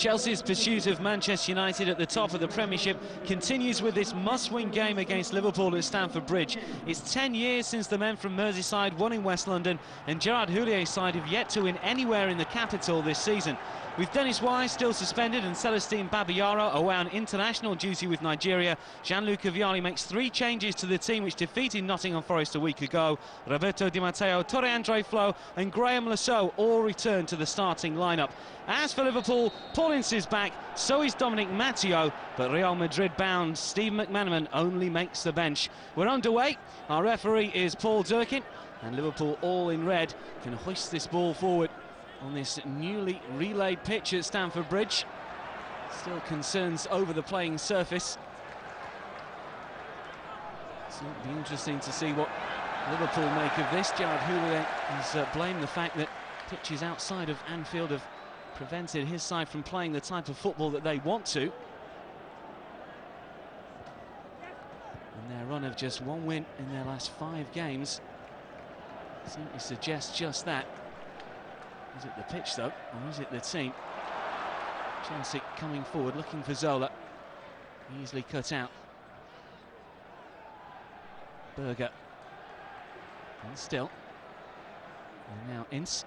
Chelsea's pursuit of Manchester United at the top of the Premiership continues with this must-win game against Liverpool at Stamford Bridge. It's 10 years since the men from Merseyside won in West London, and Gerard Houlliér's side have yet to win anywhere in the capital this season. With Dennis Wise still suspended and Celestine Babayaro away on international duty with Nigeria, Gianluca Vialli makes 3 changes to the team which defeated Nottingham Forest a week ago. Roberto Di Matteo, Torre Andre Flo and Graham Lasseau all return to the starting lineup. As for Liverpool, Paul Ince is back, so is Dominic Matteo, but Real Madrid-bound Steve McManaman only makes the bench. We're underway. Our referee is Paul Durkin, and Liverpool, all in red, can hoist this ball forward on this newly relayed pitch at Stamford Bridge. Still concerns over the playing surface. So it'll be interesting to see what Liverpool make of this. Gerard Houllier has blamed the fact that pitches outside of Anfield have prevented his side from playing the type of football that they want to. And their run of just 1 win in their last 5 games certainly suggests just that. Is it the pitch, though, or is it the team? Chelsea coming forward, looking for Zola. Easily cut out. Berger. And still. And now Ince.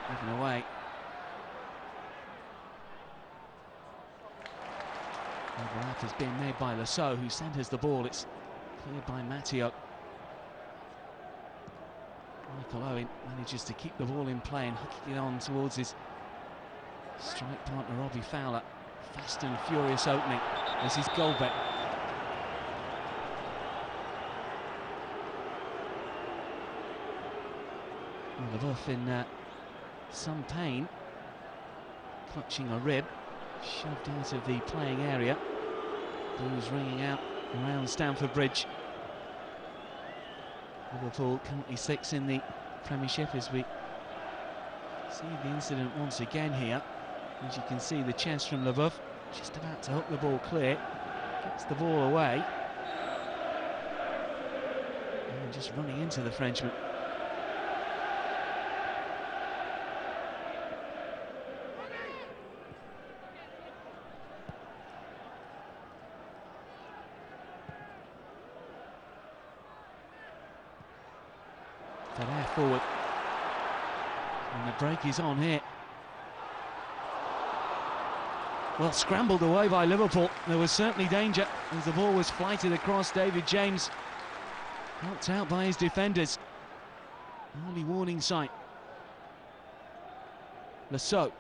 Given away. Overlap is being made by Lasseau, who centres the ball. It's cleared by Matteo. Michael Owen manages to keep the ball in play and hooking it on towards his strike partner Robbie Fowler. Fast and furious opening. This is Goldbeck. Leboeuf in some pain, clutching a rib, shoved out of the playing area. Blues ringing out around Stamford Bridge. Liverpool currently 6th in the Premiership as we see the incident once again here. As you can see, the chest from Leboeuf just about to hook the ball clear, gets the ball away, and just running into the Frenchman. There forward, and the break is on here. Well, scrambled away by Liverpool. There was certainly danger as the ball was flighted across. David James knocked out by his defenders. Early warning sign. Lasseau.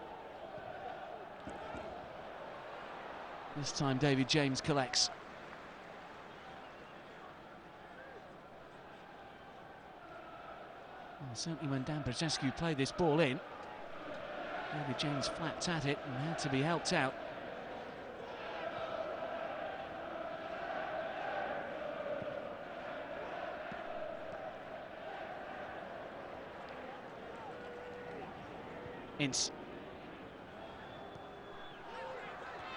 This time David James collects. Well, certainly when Dan Brzezinski played this ball in, David James flapped at it and had to be helped out. Ince.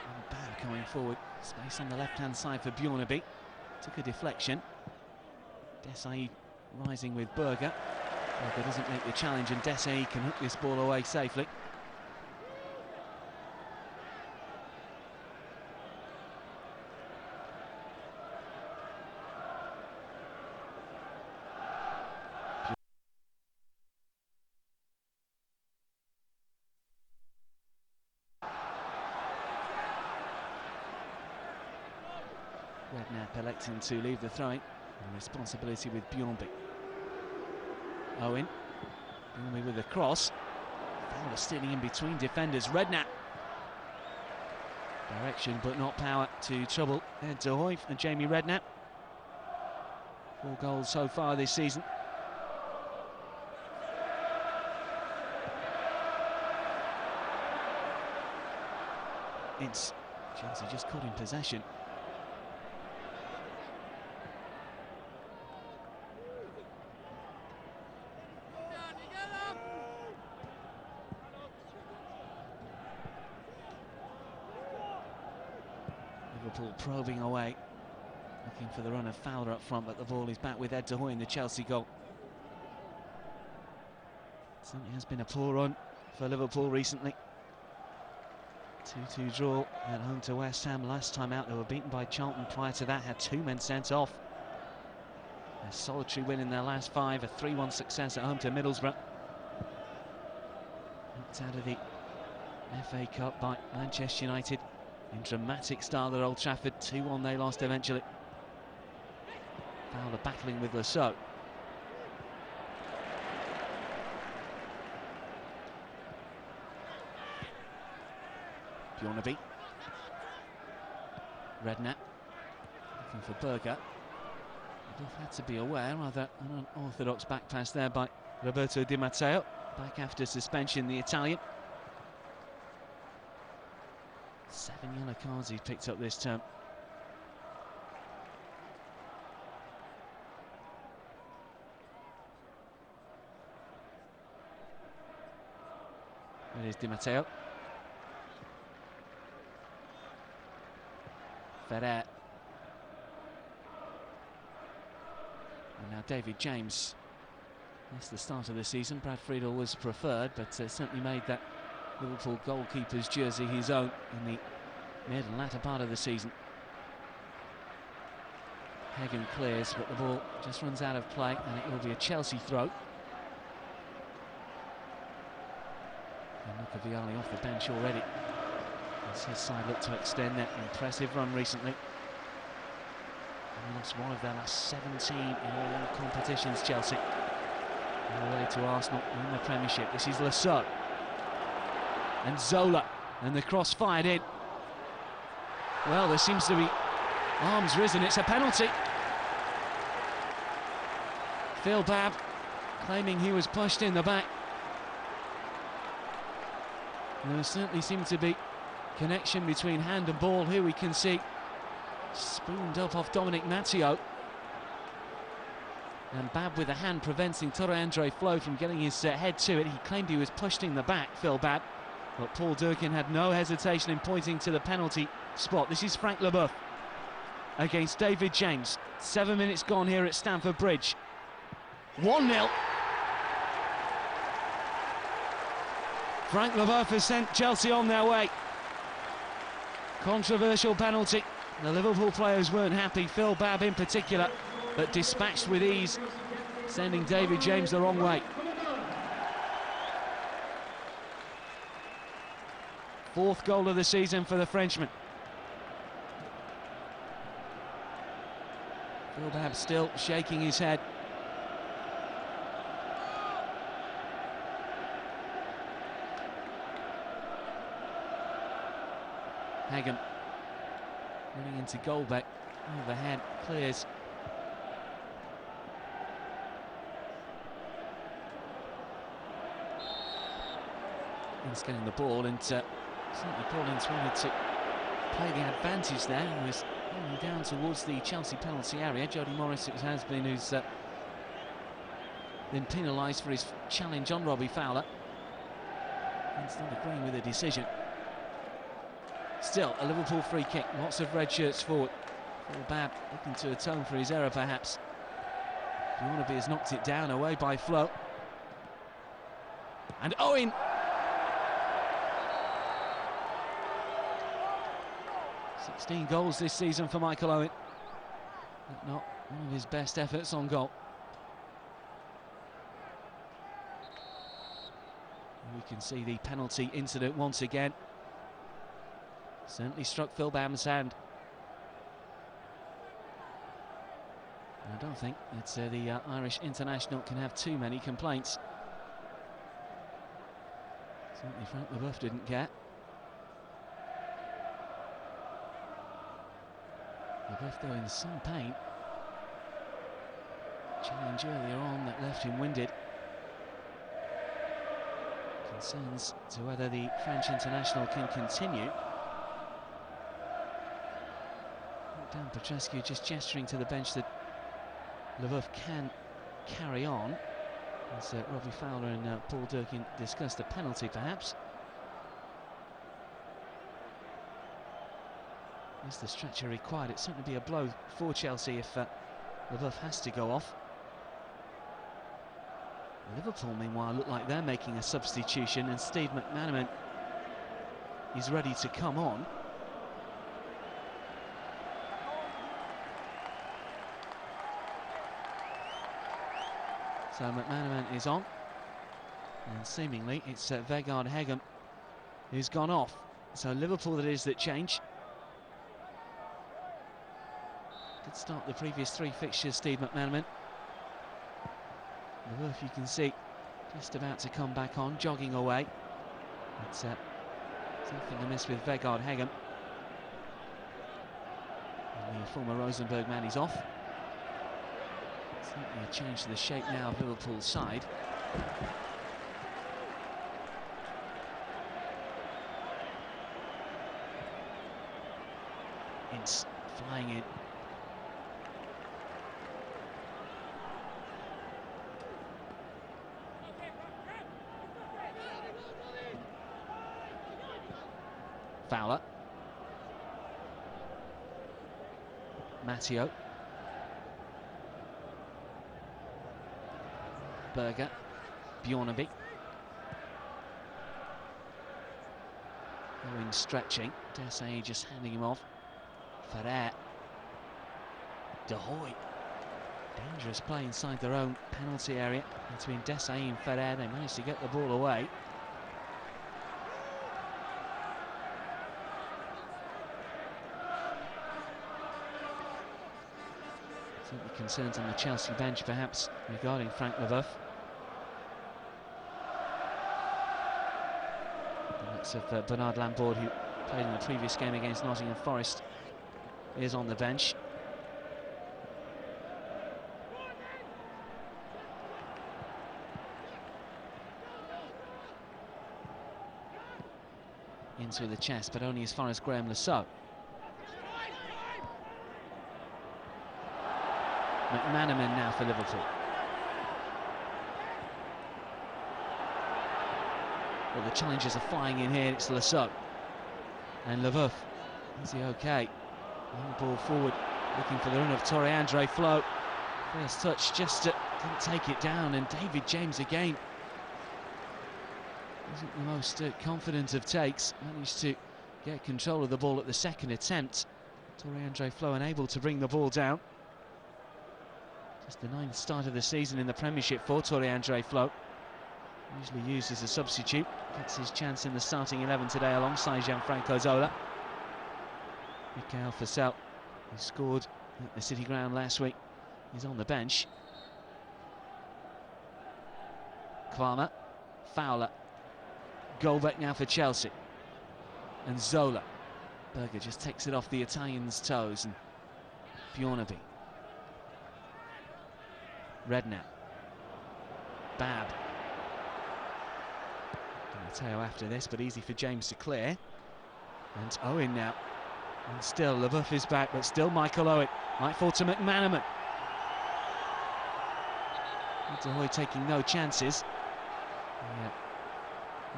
And Bauer coming forward. Space on the left-hand side for Bjornaby. Took a deflection. Desai rising with Berger. Berger doesn't make the challenge, and Desai can hook this ball away safely. Redknapp electing to leave the throwing, and responsibility with Bjornby. Owen, Bjornby with a cross. Fowler stealing in between defenders. Redknapp. Direction but not power to trouble Ed de Hoy and Jamie Redknapp. 4 goals so far this season. Ince. Chelsea just caught in possession. Liverpool probing away, looking for the run of Fowler up front, but the ball is back with Ed de Hoy in the Chelsea goal. Certainly has been a poor run for Liverpool recently. 2-2 draw at home to West Ham. Last time out they were beaten by Charlton. Prior to that had 2 men sent off. A solitary win in their last 5, a 3-1 success at home to Middlesbrough. Knocked out of the FA Cup by Manchester United in dramatic style at Old Trafford. 2-1 they lost eventually. Fowler battling with Lasseau. Bjornaby. Redknapp looking for Berger. Both had to be aware, rather an unorthodox back pass there by Roberto Di Matteo. Back after suspension, the Italian. 7 yellow cards he's picked up this term. It is Di Matteo. Ferrer. And now David James. That's the start of the season. Brad Friedel was preferred, but certainly made that Liverpool goalkeeper's jersey his own in the mid and latter part of the season. Hagen clears, but the ball just runs out of play, and it will be a Chelsea throw. And Luca Vialli off the bench already, as his side looked to extend that impressive run recently. And lost one of their last 17 in all competitions, Chelsea. All the way to Arsenal in the Premiership. This is Lasseau. And Zola. And the cross fired in. Well, there seems to be arms risen. It's a penalty. Phil Babb claiming he was pushed in the back. And there certainly seemed to be connection between hand and ball. Here we can see spooned up off Dominic Matteo. And Babb with a hand preventing Torre Andre Flo from getting his head to it. He claimed he was pushed in the back, Phil Babb. But Paul Durkin had no hesitation in pointing to the penalty spot. This is Frank Leboeuf against David James. 7 minutes gone here at Stamford Bridge. 1-0. Frank Leboeuf has sent Chelsea on their way. Controversial penalty. The Liverpool players weren't happy, Phil Babb in particular, but dispatched with ease, sending David James the wrong way. 4th goal of the season for the Frenchman. Phil Babb still shaking his head. Hagen running into Goldbeck. Overhead clears. He's getting the ball, and certainly Paul Ince wanted to play the advantage there. He was going down towards the Chelsea penalty area. Jody Morris, it has been, who's been penalised for his challenge on Robbie Fowler. He's not agreeing with the decision. Still, a Liverpool free kick, lots of red shirts forward. Phil Babb looking to atone for his error, perhaps. Bjornaby has knocked it down, away by Flo. And Owen! ...16 goals this season for Michael Owen. But not one of his best efforts on goal. We can see the penalty incident once again. Certainly struck Phil Babb's hand. I don't think that the Irish international can have too many complaints. Certainly Frank Leboeuf didn't care. Leboeuf though in some pain. Challenge earlier on that left him winded. Concerns to whether the French international can continue. Dan Petrescu just gesturing to the bench that Leboeuf can carry on. As Robbie Fowler and Paul Durkin discussed the penalty, perhaps. Is the stretcher required? It'd certainly be a blow for Chelsea if Leboeuf has to go off. Liverpool, meanwhile, look like they're making a substitution, and Steve McManaman is ready to come on. So McManaman is on, and seemingly it's Vegard Hegem who's gone off. So Liverpool it is that change. Did start the previous 3 fixtures, Steve McManaman. The Wolf, you can see, just about to come back on, jogging away. But something amiss with Vegard Hegem. And the former Rosenborg man is off. Certainly a change to the shape now of Liverpool's side. Ince flying in. Fowler. Matteo. Berger. Bjornaby. Owen stretching. Desai just handing him off. Ferrer. De Hoy. Dangerous play inside their own penalty area between Desai and Ferrer. They managed to get the ball away. Certainly concerns on the Chelsea bench, perhaps, regarding Frank Leboeuf. The likes of Bernard Lambourd, who played in the previous game against Nottingham Forest, is on the bench. In through the chest, but only as far as Graham Lasso. McManaman now for Liverpool. Well, the challengers are flying in here. It's Lasso. And Leboeuf. Is he okay? Long ball forward, looking for the run of Tore Andre Flo. First touch, just didn't take it down. And David James again isn't the most confident of takes. Managed to get control of the ball at the second attempt. Tore Andre Flo unable to bring the ball down. Just the 9th start of the season in the Premiership for Tore Andre Flo. Usually used as a substitute. Gets his chance in the starting 11 today alongside Gianfranco Zola. Mikael Fossell, who scored at the City Ground last week, is on the bench. Kramer, Fowler, Goldbeck now for Chelsea. And Zola. Berger just takes it off the Italian's toes, and Bjornaby. Redknapp. Bab. Matteo after this, but easy for James to clear. And Owen now. And still, Leboeuf is back, but still Michael Owen. Might fall to McManaman. De Hoy taking no chances. Yeah.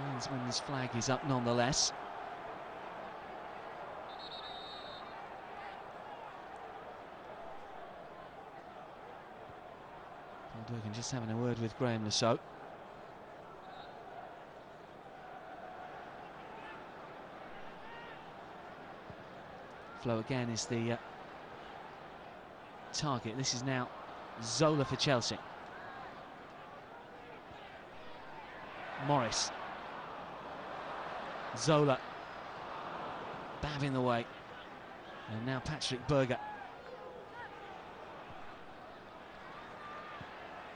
Linesman's flag is up nonetheless. Durgan just having a word with Graham Lasso. Flo again is the target. This is now Zola for Chelsea. Morris. Zola. Bab in the way. And now Patrick Berger.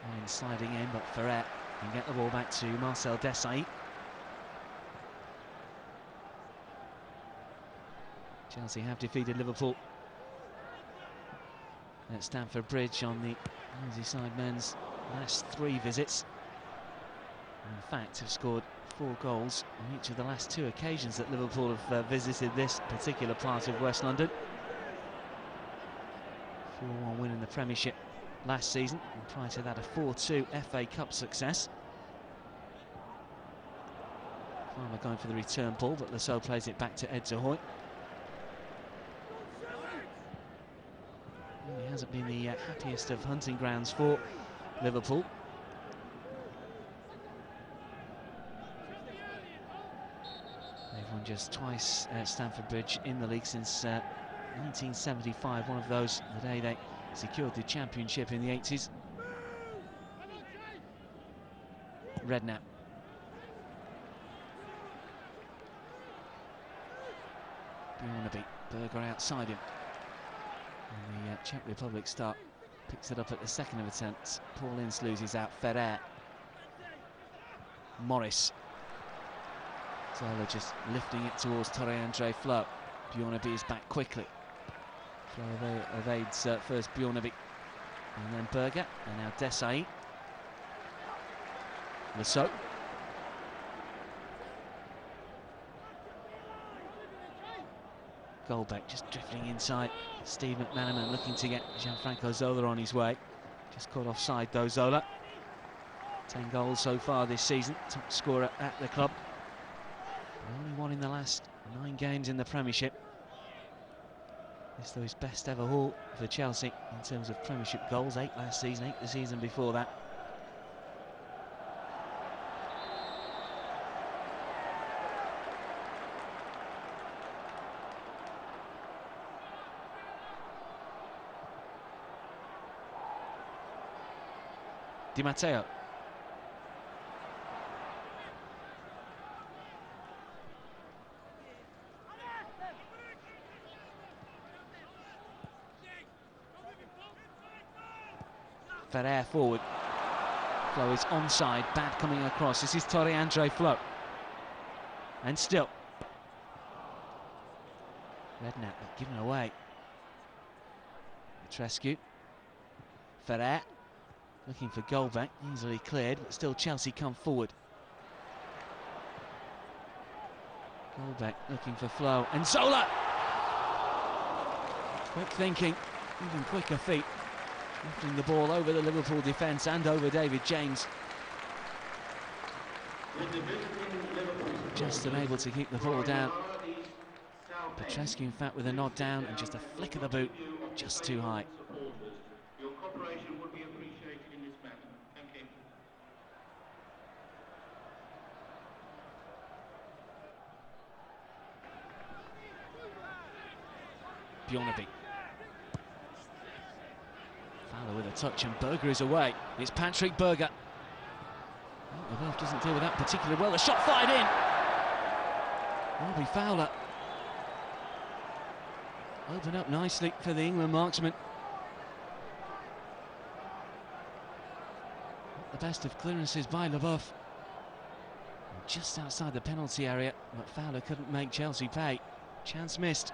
And sliding in, but Ferrer can get the ball back to Marcel Desailly. Chelsea have defeated Liverpool at Stamford Bridge on the Merseyside men's last 3 visits. And in fact, have scored 4 goals on each of the last 2 occasions that Liverpool have visited this particular part of West London. 4-1 win in the Premiership last season, and prior to that a 4-2 FA Cup success. Farmer going for the return ball, but Lasso plays it back to Ed De Hoy. He hasn't been the happiest of hunting grounds for Liverpool. Everyone just twice at Stamford Bridge in the league since 1975, one of those the day they secured the championship in the 80s. Redknapp. Bjornaby, Berger outside him. And the Czech Republic start picks it up at the second of attempts. Paul Ince loses out. Ferrer. Morris. Zola just lifting it towards Torre-Andre Flo. Bjornaby is back quickly. Flo evades first Bjornaby and then Berger, and now Desai. Lasso. Goldbeck just drifting inside. Steve McManaman looking to get Gianfranco Zola on his way. Just caught offside though, Zola. 10 goals so far this season, top scorer at the club. Only one in the last 9 games in the Premiership. This though his best ever haul for Chelsea in terms of Premiership goals. 8 last season, 8 the season before that. Di Matteo. Ferrer forward. Flo is onside, bad coming across. This is Torre-Andre Flo. And still. Redknapp given away. Petrescu. Ferrer. Looking for Goldbeck, easily cleared, but still Chelsea come forward. Goldbeck looking for Flo, and Zola! Quick thinking, even quicker feet. Lifting the ball over the Liverpool defence and over David James. Just unable to keep the ball down. Petrescu, in fact, with a nod down and just a flick of the boot, just too high. Bjornaby. Fowler with a touch and Berger is away. It's Patrick Berger. Oh, the ref doesn't deal with that particularly well. The shot fired in. Robbie Fowler. Opened up nicely for the England marksman. Not the best of clearances by Leboeuf. Just outside the penalty area, but Fowler couldn't make Chelsea pay. Chance missed.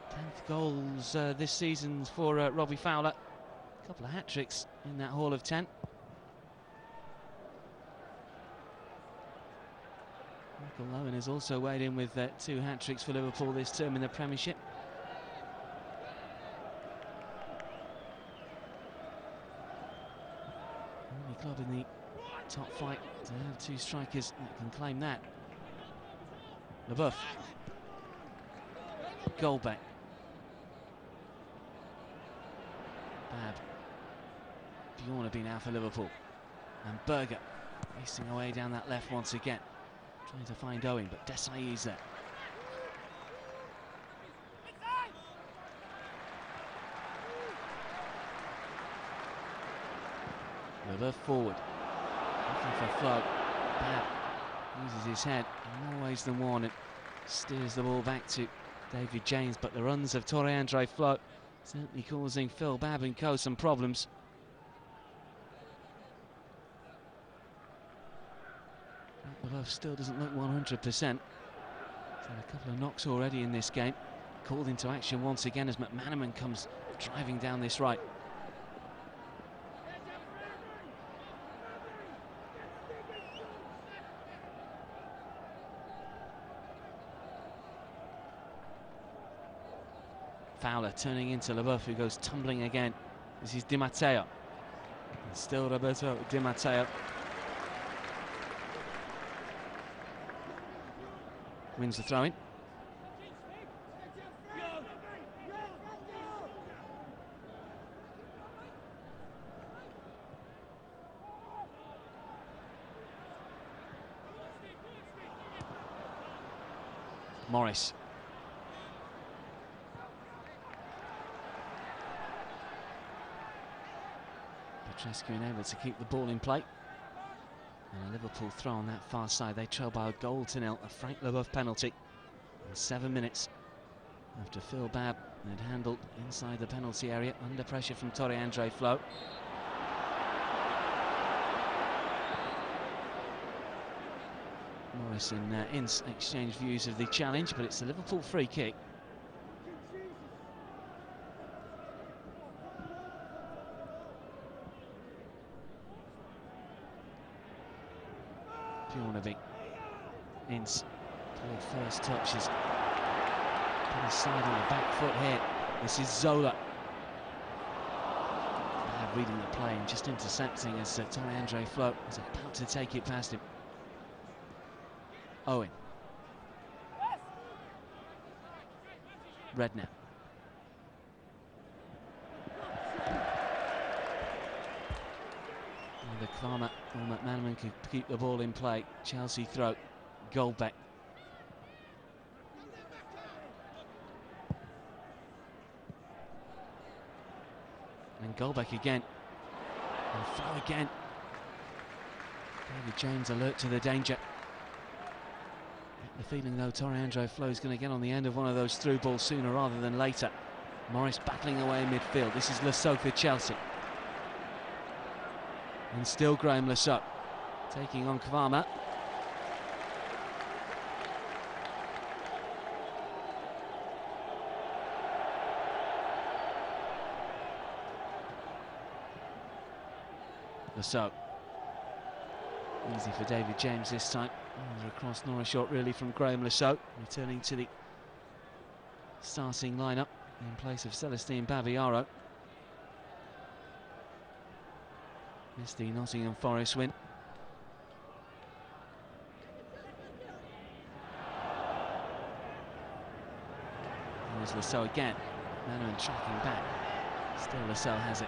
10th goals this season for Robbie Fowler. A couple of hat-tricks in that haul of 10. Michael Owen has also weighed in with 2 hat-tricks for Liverpool this term in the Premiership. Only club in the top flight to have 2 strikers that can claim that. Leboeuf. Goldbeck. Bab. Bjornaby now for Liverpool. And Berger racing away down that left once again. Trying to find Owen, but Desai is there. Leboeuf forward. Looking for Flo. Bab uses his head in more ways than one and steers the ball back to David James, but the runs of Torre-Andre Flo certainly causing Phil Babb and co some problems. Leboeuf still doesn't look 100%. He's had a couple of knocks already in this game. Called into action once again as McManaman comes driving down this right. Fowler turning into Leboeuf, who goes tumbling again. This is Di Matteo. And still Roberto Di Matteo. Wins the throw-in. Morris. Petrescu unable to keep the ball in play. And a Liverpool throw on that far side. They trail by a goal to nil. A Frank Leboeuf penalty in 7 minutes after Phil Babb had handled inside the penalty area under pressure from Tore-André Flo. Morris and Ince exchange views of the challenge, but it's a Liverpool free kick. Bjornevik. Ince, poor first touch, is put his side on the back foot here. This is Zola. Bad reading the play and just intercepting as Tore-André Flo is about to take it past him. Owen. Redknapp. Either Kvarma or McManaman could keep the ball in play. Chelsea throw. Goldbeck. And Goldbeck again. And Flo again. David James alert to the danger. The feeling though Tore-André Flo is going to get on the end of one of those through balls sooner rather than later. Morris battling away in midfield. This is Lasseau for Chelsea. And still Graham Lasseau taking on Kvarma. Lasseau. Easy for David James this time. Across Norris shot really from Graham Lasseau, returning to the starting lineup in place of Celestine Babayaro. Missed the Nottingham Forest win. There's Lasseau again. Manaman tracking back. Still Lasseau has it.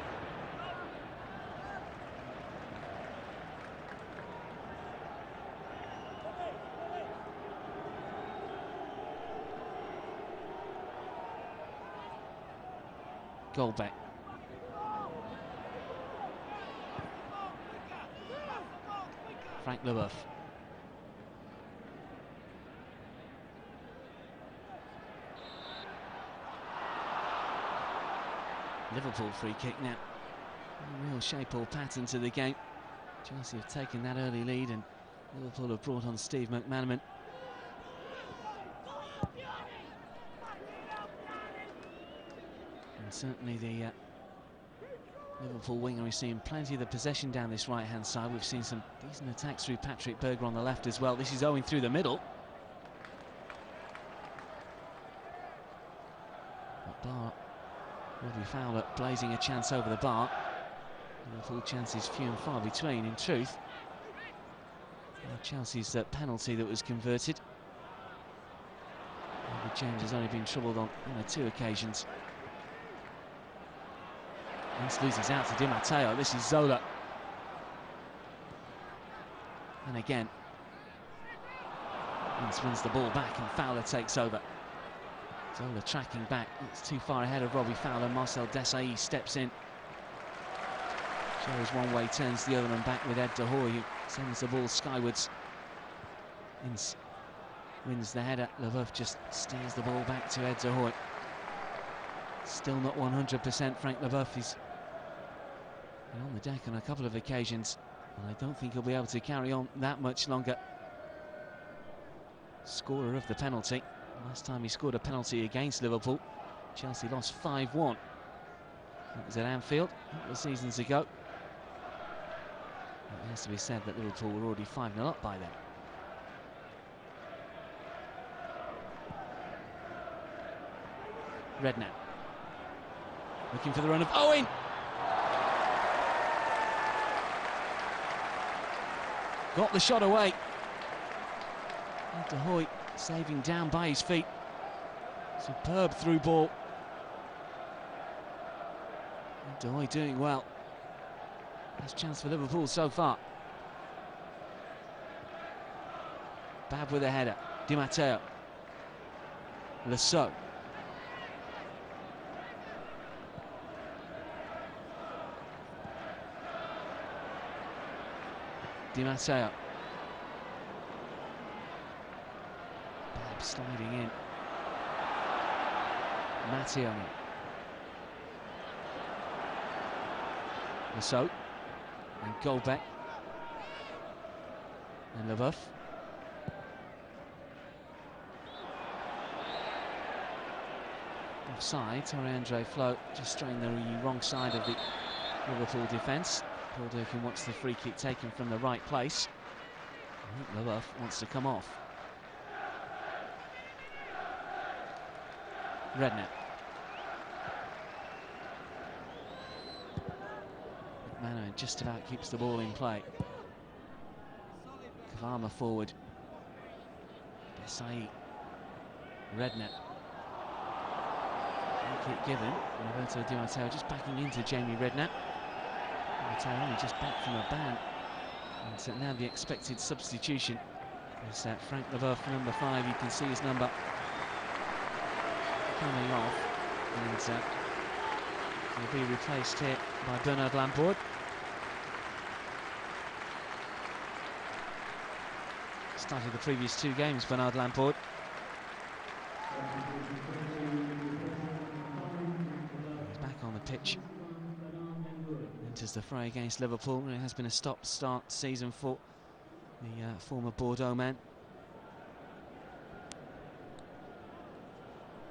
Goldbeck. Frank Leboeuf. Liverpool free kick now. A real shape or pattern to the game. Chelsea have taken that early lead and Liverpool have brought on Steve McManaman. And certainly the Liverpool winger is seeing plenty of the possession down this right-hand side. We've seen some decent attacks through Patrick Berger on the left as well. This is Owen through the middle. But Bar will be fouled up, blazing a chance over the bar. Liverpool chances few and far between, in truth. Chelsea's penalty that was converted. David James has only been troubled on 1 or 2 occasions. Ince loses out to Di Matteo. This is Zola. And again, Ince wins the ball back and Fowler takes over. Zola tracking back. It's too far ahead of Robbie Fowler. Marcel Desailly steps in. Shows one way, turns the other and back with Ed De Hoy, who sends the ball skywards. Ince wins the header. Leboeuf just steers the ball back to Ed De Hoy. Still not 100%. Frank Leboeuf is on the deck on a couple of occasions, and I don't think he'll be able to carry on that much longer. Scorer of the penalty. Last time he scored a penalty against Liverpool, Chelsea lost 5-1. That was at Anfield a couple of seasons ago. It has to be said that Liverpool were already 5-0 up by then. Redknapp. Looking for the run of Owen! Got the shot away. De Hoy saving down by his feet. Superb through ball. De Hoy doing well. Best chance for Liverpool so far. Babb with a header. Di Matteo. Lasso. Di Matteo. Bab sliding in. Mattioni. Lasso. And Golbeck. And Leboeuf. Offside, Torre-Andre Flo just straying the wrong side of the Liverpool defence. Paul Durkin wants the free kick taken from the right place. I think Leboeuf wants to come off. Redknapp. McManaman just about keeps the ball in play. Kavama forward. Besai. Redknapp. Kick given. Roberto Di Matteo just backing into Jamie Redknapp. Matteo only just back from a ban. And so now the expected substitution is Frank Leboeuf, number 5. You can see his number coming off. And he'll be replaced here by Bernard Lampard. Started the previous 2 games, Bernard Lampard. Pitch enters the fray against Liverpool. It has been a stop-start season for the former Bordeaux man.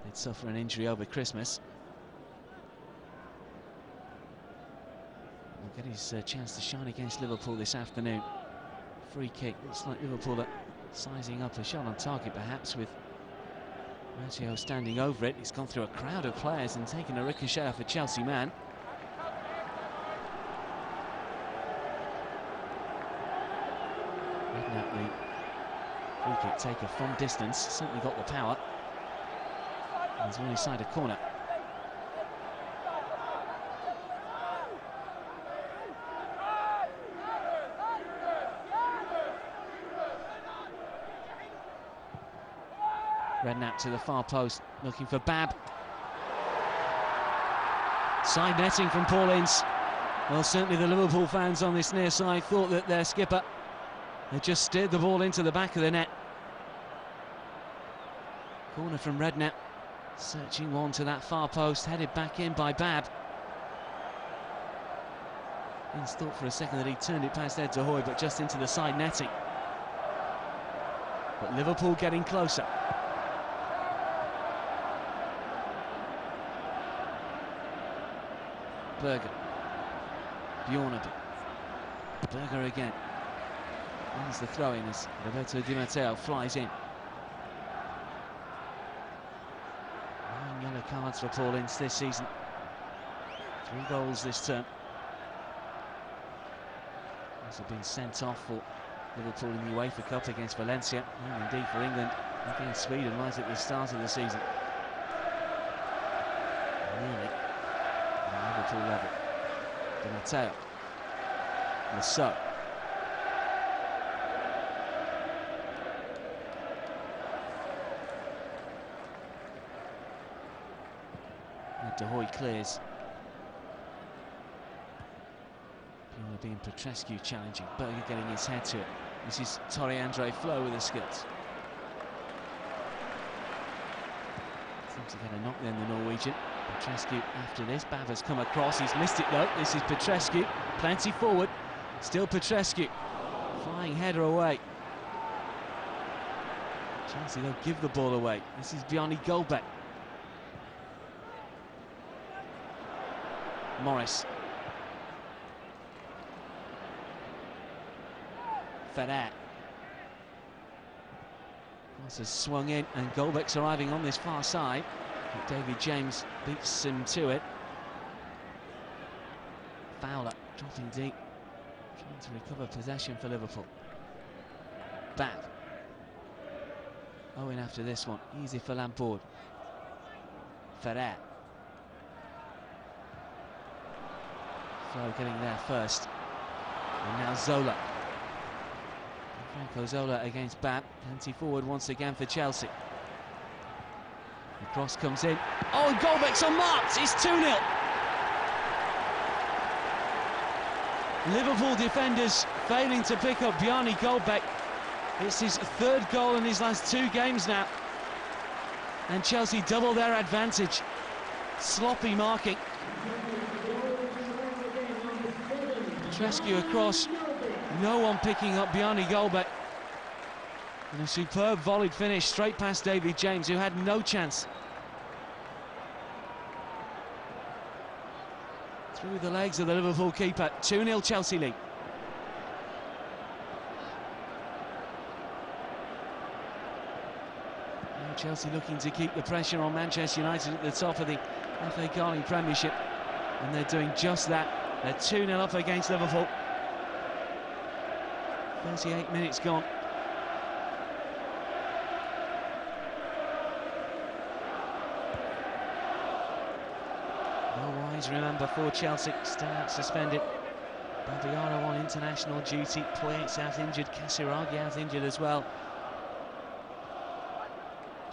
They'd suffer an injury over Christmas. He'll get his chance to shine against Liverpool this afternoon. Free kick. Looks like Liverpool are sizing up a shot on target, perhaps, with Matteo standing over it. He's gone through a crowd of players and taken a ricochet off a Chelsea man. Redknapp, the free kick taker from distance, certainly got the power. He's on his side a corner. Redknapp to the far post, looking for Bab. Side netting from Paul Ince. Well, certainly the Liverpool fans on this near side thought that their skipper had just steered the ball into the back of the net. Corner from Redknapp, searching one to that far post, headed back in by Bab. Ince thought for a second that he turned it past Ed Zahoy, but just into the side netting. But Liverpool getting closer. Berger. Bjornaby. Berger again. Wins the throw-in as Roberto Di Matteo flies in. 9 yellow cards for Paul Ince this season. 3 goals this term. Also been sent off for Liverpool in the UEFA Cup against Valencia, and indeed for England against Sweden right at the start of the season. Nearly Liverpool level. Di Matteo. Lasso. De Hoy clears. Bjornaby and Petrescu challenging. Berger getting his head to it. This is Torre-Andre Flo with the skills. Seems to get a knock then, the Norwegian. Petrescu after this. Bab has come across. He's missed it though. This is Petrescu. Plenty forward. Still Petrescu. Flying header away. Chelsea they'll give the ball away. This is Bjarni Golbeck. Morris. Ferrer. Cross has swung in and Golbeck's arriving on this far side. But David James beats him to it. Fowler dropping deep. Trying to recover possession for Liverpool. Bab. Owen after this one. Easy for Lampard. Ferrer. Flo getting there first. And now Zola. Franco Zola against Bab. Plenty forward once again for Chelsea. The cross comes in. Oh, and Goldbeck's unmarked. It's 2-0. Liverpool defenders failing to pick up Bjarni Goldbeck. It's his third goal in his last 2 games now. And Chelsea double their advantage. Sloppy marking. Rescue across. No one picking up Bjarni Goldbeck. And a superb volleyed finish straight past David James, who had no chance. Through the legs of the Liverpool keeper. 2-0 Chelsea lead. Now Chelsea looking to keep the pressure on Manchester United at the top of the FA Carling Premiership. And they're doing just that. They're 2-0 up against Liverpool. 38 minutes gone. No wise, remember, for Chelsea. Still out suspended. Babiano on international duty. Poyet's out injured. Kasiragi out injured as well.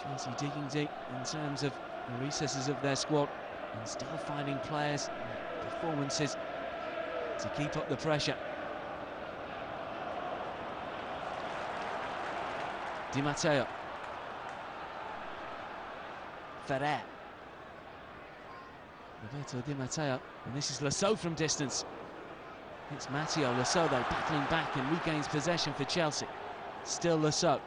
Chelsea digging deep in terms of the recesses of their squad and still finding players and performances to keep up the pressure. Di Matteo. Ferrer. Roberto Di Matteo, and this is Lasseau from distance. It's Matteo. Lasseau though battling back and regains possession for Chelsea. Still Lasseau.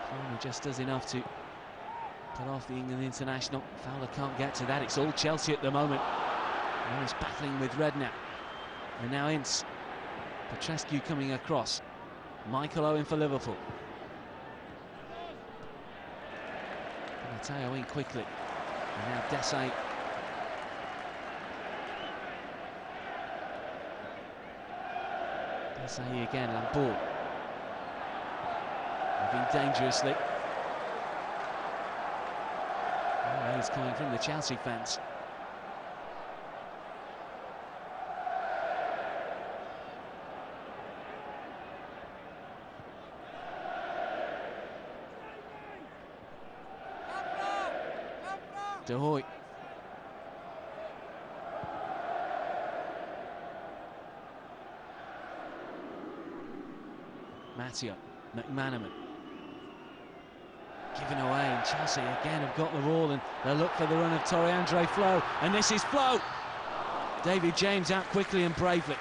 Farmer just does enough to put off the England international. Fowler can't get to that. It's all Chelsea at the moment. Now he's battling with Redknapp. And now Ince. Petrescu coming across. Michael Owen for Liverpool. Matteo in quickly. And now Desai. Desai again on ball. Moving dangerously. Oh, he's coming from the Chelsea fans. De Hoy. Matteo. McManaman. Given away, and Chelsea again have got the ball, and they'll look for the run of Torre-Andre Flo, and this is Flo. David James out quickly and bravely.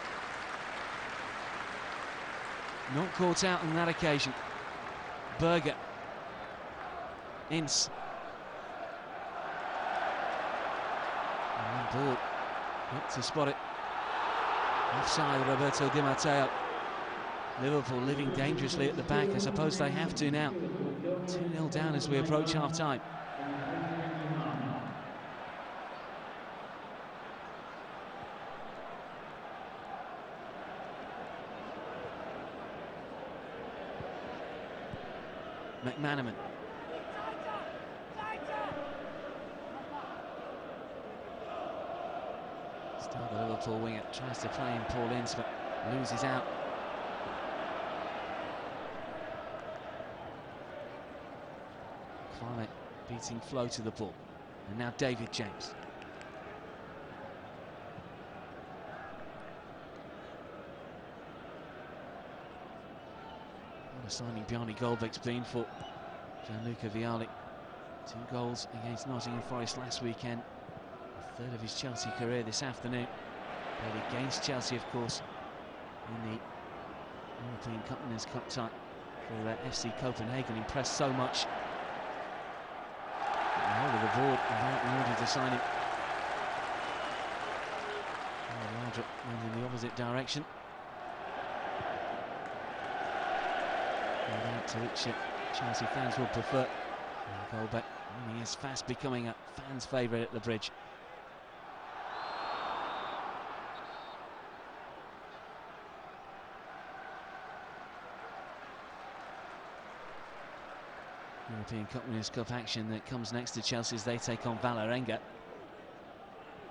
Not caught out on that occasion. Berger. Ince. Ball, not to spot it. Offside, Roberto Di Matteo. Liverpool living dangerously at the back. I suppose they have to now. 2-0 down as we approach half-time. McManaman. Still the Liverpool winger tries to play in Paul Ince, but loses out. Climate beating Flo to the ball. And now David James. What a signing Bjarni Goldbeck's been for Gianluca Vialli. 2 goals against Nottingham Forest last weekend. A third of his Chelsea career this afternoon. Played against Chelsea, of course, in the European Cup Winners' Cup tie for FC Copenhagen. Impressed so much. Hold of the board in order to sign him. Larger went in the opposite direction. And out to which Chelsea fans would prefer. Goldbeck, he is fast becoming a fan's favourite at the Bridge. European Cup Winners' Cup action that comes next to Chelsea as they take on Vålerenga.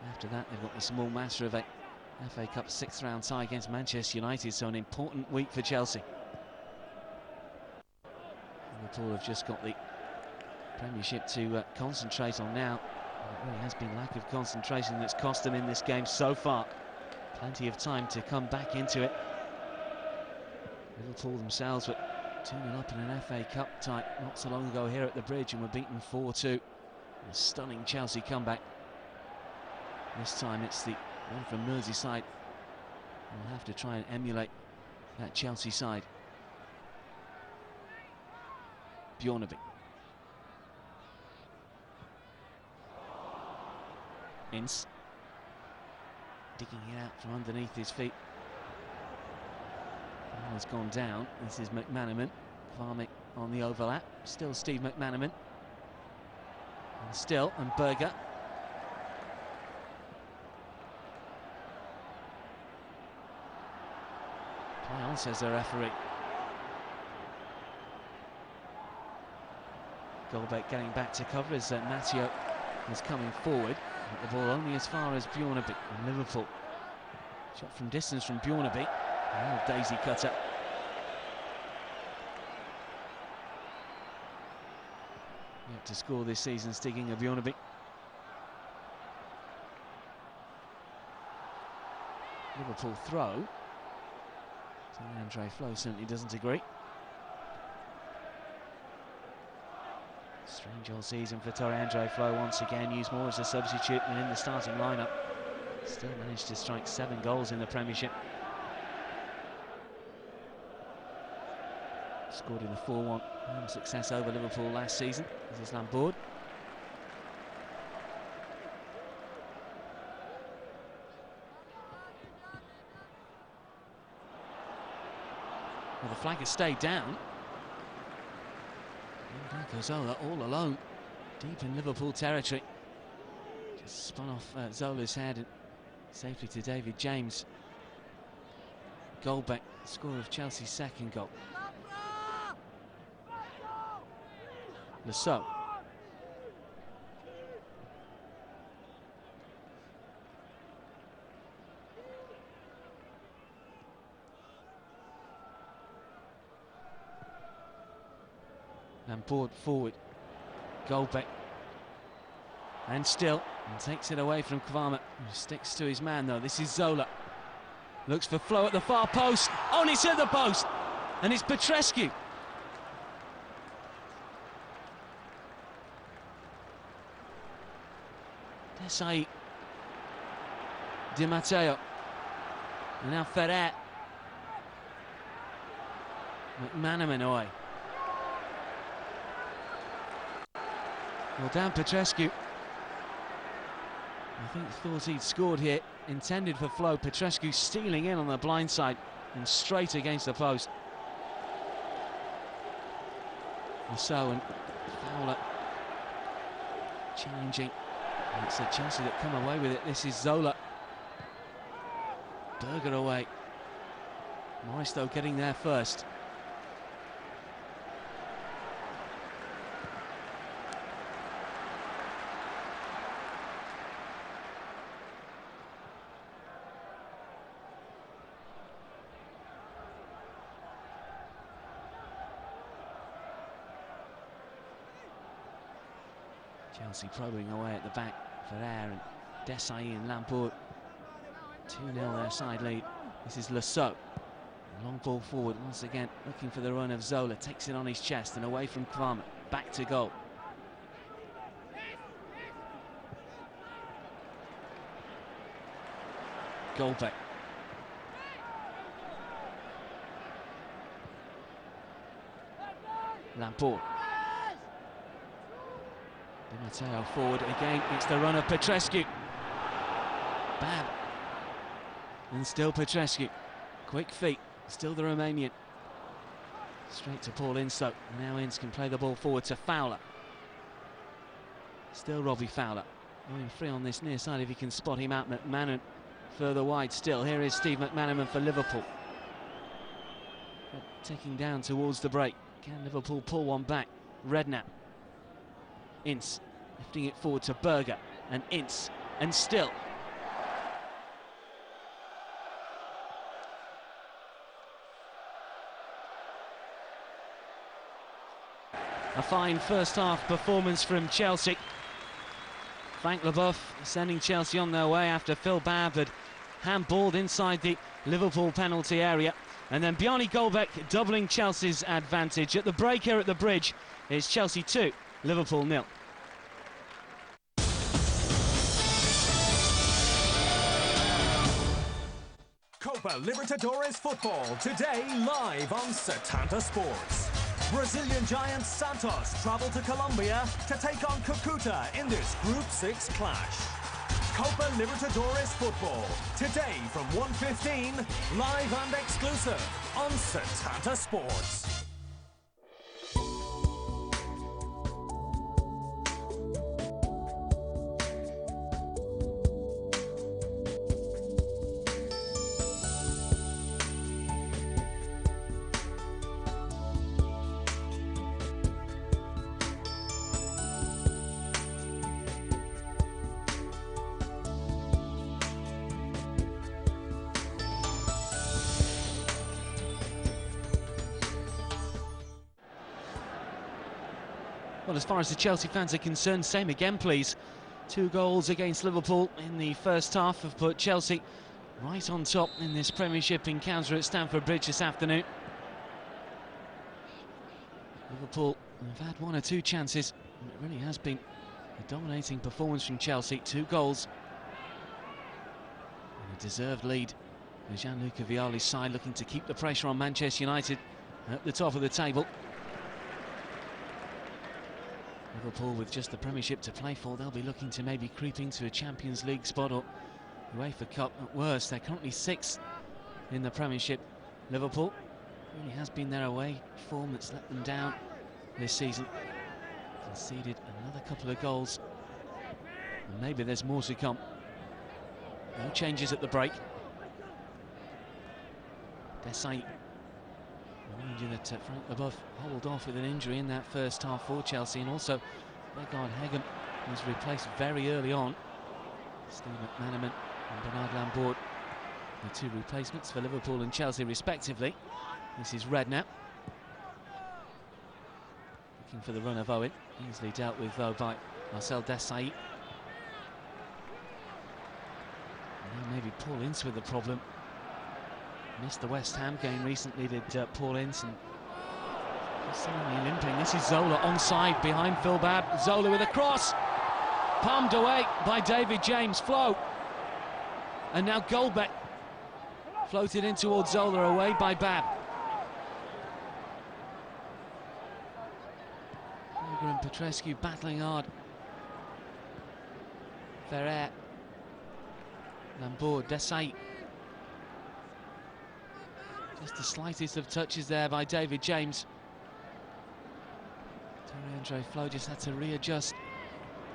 After that, they've got the small matter of a FA Cup 6th round tie against Manchester United, so an important week for Chelsea. Liverpool have just got the Premiership to concentrate on now. It really has been lack of concentration that's cost them in this game so far. Plenty of time to come back into it. Liverpool themselves were 2-0 up in an FA Cup tie not so long ago here at the Bridge and were beaten 4-2. A stunning Chelsea comeback. This time it's the one from Merseyside. We'll have to try and emulate that Chelsea side. Bjorneby. Ince. Digging it out from underneath his feet. Ball has gone down. This is McManaman. Kvarmik on the overlap. Still Steve McManaman. And still, and Berger. Play on, says the referee. Goldbeck getting back to cover as Matteo is coming forward. But the ball only as far as Bjorneby in Liverpool. Shot from distance from Bjorneby. Oh, daisy cutter. Yet to score this season, Stiging of Bjorneby. Liverpool throw. So Andre Flo certainly doesn't agree. Strange all season for Torre Andre Flo, once again used more as a substitute than in the starting lineup. Still managed to strike 7 goals in the Premiership. Scored in a 4-1 home success over Liverpool last season. This is Lampard. Well, the flag has stayed down. Marco Zola all alone, deep in Liverpool territory. Just spun off Zola's head and safely to David James. Goldbeck, score of Chelsea's second goal. Lasso. Lampard forward. Goldbeck. And still, and takes it away from Kvarmik, who sticks to his man though. This is Zola. Looks for Flo at the far post. Oh, and it's at the post! And it's Petrescu. Desai. Di Matteo. And now Ferrer. McManaman away. Well, Dan Petrescu, I think thought he'd scored here, intended for Flo. Petrescu stealing in on the blind side and straight against the post. And so, and Fowler challenging. And it's Chelsea that come away with it. This is Zola. Berger away. Morris though getting there first. Chelsea probing away at the back. Ferrer and Desai and Lampard. 2-0 their side lead. This is Lasso. Long ball forward once again, looking for the run of Zola. Takes it on his chest and away from Kvarmik. Back to goal. Goldbeck. Lampard. Di Matteo forward again. It's the run of Petrescu. Bad. And still Petrescu. Quick feet. Still the Romanian. Straight to Paul Ince. Now Ince can play the ball forward to Fowler. Still Robbie Fowler. Going free on this near side if he can spot him out. McManaman further wide still. Here is Steve McManaman for Liverpool. But taking down towards the break. Can Liverpool pull one back? Redknapp. Ince lifting it forward to Berger. And Ince. And still. A fine first-half performance from Chelsea. Frank Leboeuf sending Chelsea on their way after Phil Babb had handballed inside the Liverpool penalty area. And then Bjarne Goldbeck doubling Chelsea's advantage. At the break here at the Bridge, it's Chelsea 2, Liverpool 0. Copa Libertadores football today live on Setanta Sports. Brazilian giant Santos travel to Colombia to take on Cúcuta in this Group 6 clash. Copa Libertadores football today from 1:15, live and exclusive on Setanta Sports. Well, as far as the Chelsea fans are concerned, same again, please. 2 goals against Liverpool in the first half have put Chelsea right on top in this Premiership encounter at Stamford Bridge this afternoon. Liverpool have had 1 or 2 chances, and it really has been a dominating performance from Chelsea. 2 goals and a deserved lead. Gianluca Vialli's side looking to keep the pressure on Manchester United at the top of the table. Liverpool with just the Premiership to play for, they'll be looking to maybe creep into a Champions League spot or UEFA Cup at worst. They're currently 6th in the Premiership. Liverpool really has been their away form that's let them down this season. Conceded another couple of goals, and maybe there's more to come. No changes at the break. Desai. Remind you that Frank Leboeuf hauled off with an injury in that first half for Chelsea, and also Vegard Hegem was replaced very early on. Steve McManaman and Bernard Lambourd, the 2 replacements for Liverpool and Chelsea respectively. This is Redknapp. Looking for the run of Owen, easily dealt with though by Marcel Desailly. And maybe Paul Ince with the problem. Missed the West Ham game recently, did Paul Ince, and seemingly limping. This is Zola onside behind Phil Babb. Zola with a cross, palmed away by David James. Flow, and now Goldbeck floated in towards Zola, away by Babb. Berger and Petrescu battling hard. Ferrer, Lambourd, Desai. Just the slightest of touches there by David James. Andre Flo just had to readjust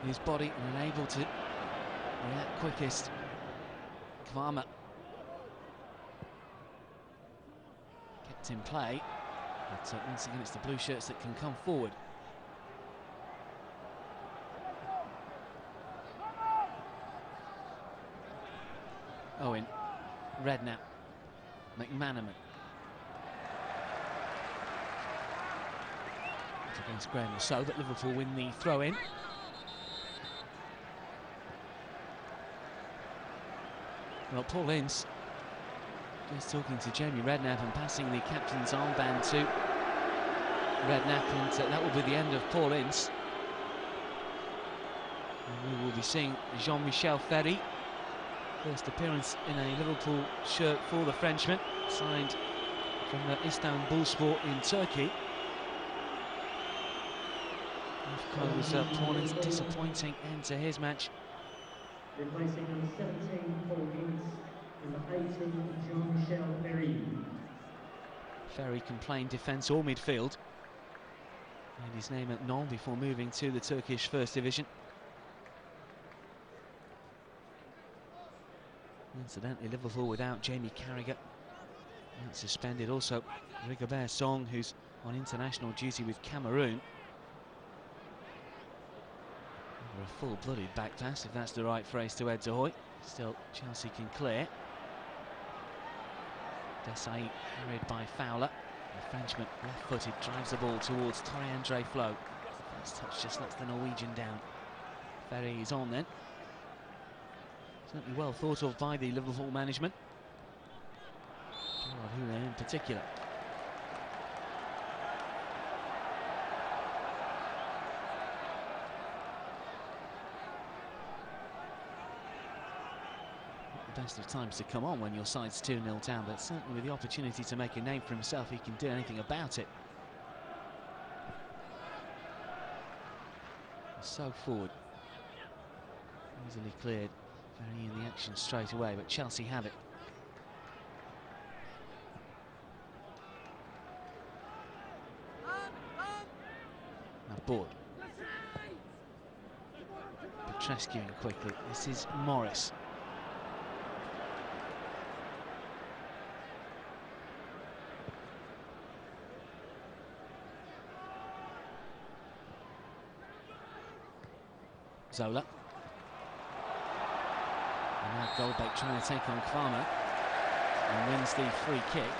his body and unable to react quickest. Kvama kept in play, but once again it's the blue shirts that can come forward. Owen, Redknapp, McManaman. Against Graham or so, but Liverpool win the throw-in. Well, Paul Ince just talking to Jamie Redknapp and passing the captain's armband to Redknapp, and that will be the end of Paul Ince. And we will be seeing Jean-Michel Ferry, first appearance in a Liverpool shirt for the Frenchman, signed from Istanbulspor in Turkey. Was Paul Ince disappointing end to his match. Replacing number 17, Paul Ince, number 18, Jean-Michel Ferry. Ferry can play in defence or midfield. Made his name at Nol before moving to the Turkish First Division. Incidentally, Liverpool without Jamie Carragher, and suspended also Rigobert Song, who's on international duty with Cameroon. A full-blooded back pass, if that's the right phrase, to Ed Zahoy. Still, Chelsea can clear. Desai carried by Fowler. The Frenchman, left-footed, drives the ball towards Torre Flo. First touch just lets the Norwegian down. Ferry is on then. Certainly well thought of by the Liverpool management. Gerard Houllier in particular. Not the best of times to come on when your side's 2-0 down, but certainly with the opportunity to make a name for himself, he can do anything about it. So forward. Easily cleared. Very in the action straight away, but Chelsea have it. Now Board. Petrescuing quickly. This is Morris. Zola. And now Goldbeck trying to take on Kvarmer and wins the free kick.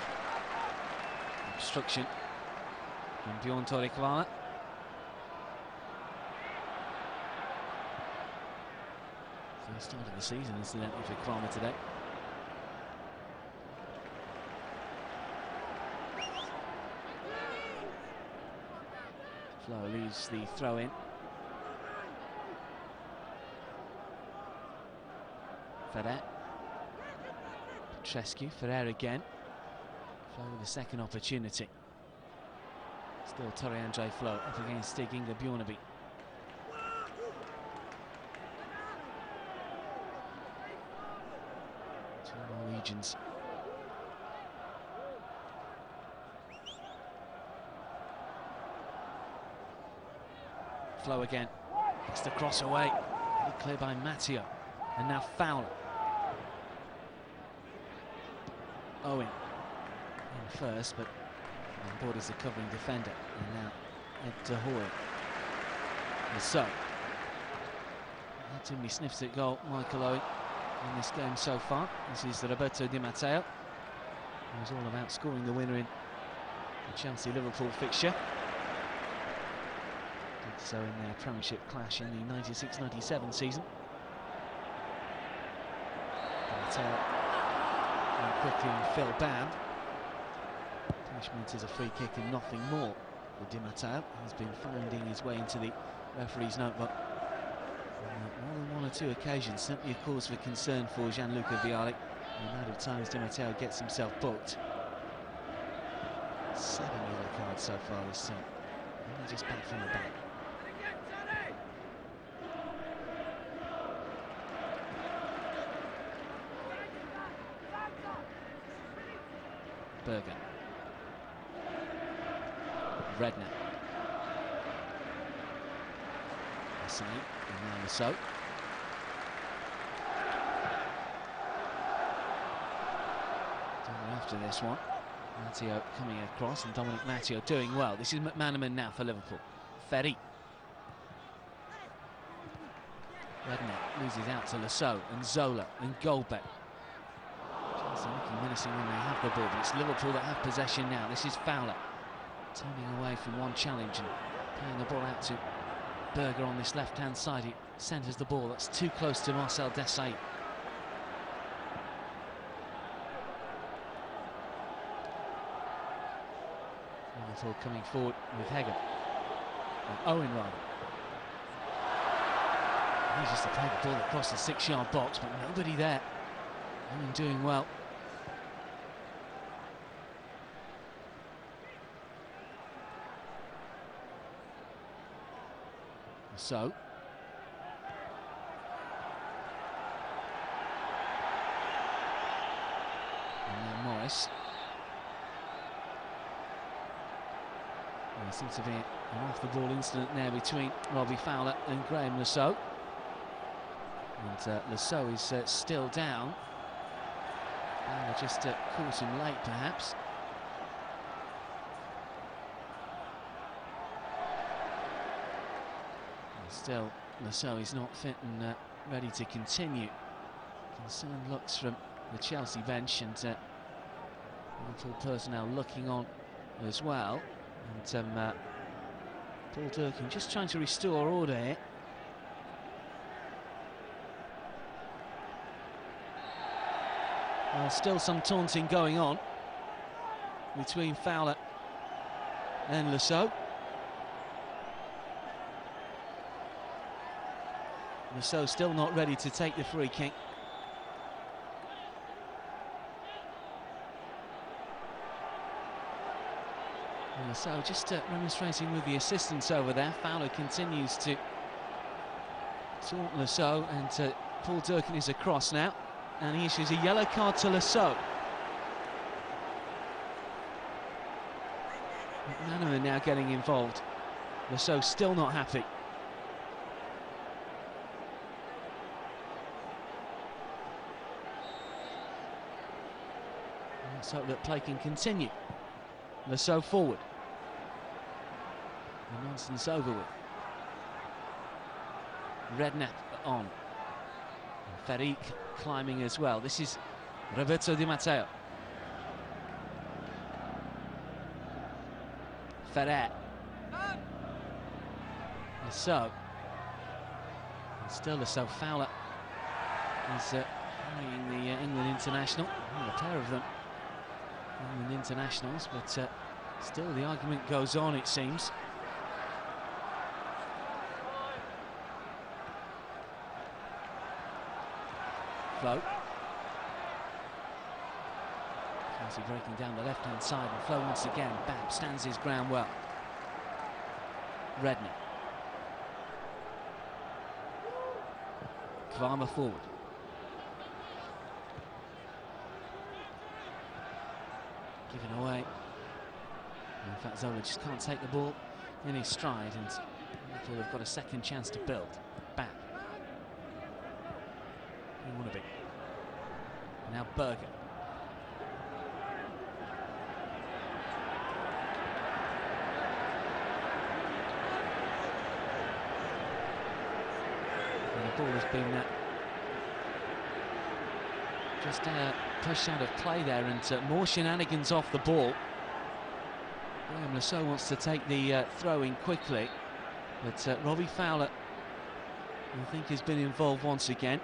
Obstruction from Bjorn Tore Kvarmer. First start of the season, incidentally, for Kvarmer today. Flo leaves the throw in. Ferrer. Petrescu, Ferrer again. Flo with a second opportunity. Still Torre Flo up against Stig Inge Bjornaby. Two Norwegians. Flo again. It's the cross away. Clear by Matteo. And now Fowler. Owen in first, but on board as the covering defender. And now Ed De Hoy. And so, not too many sniffs at goal, Michael Owen, in this game so far. This is Roberto Di Matteo, who's all about scoring the winner in the Chelsea-Liverpool fixture. Did so in their Premiership clash in the 96-97 season. And quickly and Phil Bam. Punishment is a free kick and nothing more for Di Matteo. He's been finding his way into the referee's notebook on more than one or two occasions. Simply a cause for concern for Gianluca Vialli. The amount of times Di Matteo gets himself booked. 7 yellow cards so far this season. Only just back from the back. Berger. Redknapp. Asani, and now so. After this one, Matteo coming across and Dominic Matteo doing well. This is McManaman now for Liverpool. Ferry. Redknapp loses out to Lasso and Zola and Goldbeck. Chelsea looking menacing when they have the ball, but it's Liverpool that have possession now. This is Fowler turning away from one challenge and playing the ball out to Berger on this left-hand side. He centres the ball. That's too close to Marcel Desailly. Liverpool coming forward with Hegger. Owen rather. He's just to play the ball across the 6-yard box, but nobody there. Owen doing well. So. And now Morris. There seems to be an off-the-ball incident there between Robbie Fowler and Graham Lasso. And Lasso is still down. Fowler just caught him late, perhaps. And still, Lasso is not fit and ready to continue. Concerned looks from the Chelsea bench, and Liverpool personnel looking on as well. And Paul Durkin just trying to restore order here. Well, still some taunting going on between Fowler and Lasseau. Lasseau still not ready to take the free kick. Lasseau just remonstrating with the assistants over there. Fowler continues to taunt Lasseau, and Paul Durkin is across now, and he issues a yellow card to Lasseau. McManaman now getting involved. Lasseau still not happy. Let's hope that play can continue. Lasseau forward. The nonsense over with. Redknapp on. And Ferric climbing as well. This is Roberto Di Matteo. Ferrer. Lasseau. And still Lasseau. Fowler is carrying the England international. Well, a pair of them. England internationals, but still the argument goes on, it seems. Flo. Chelsea breaking down the left-hand side, and Flo once again. Bab stands his ground well. Redknapp. Kvarmer forward. Given away. And in fact, Zola just can't take the ball in his stride, and Liverpool have got a second chance to build. Back. You want to be. Now Berger. And the ball has been just pushed out of play there, and more shenanigans off the ball. Graham Lasseau wants to take the throw in quickly, but Robbie Fowler, I think, has been involved once again,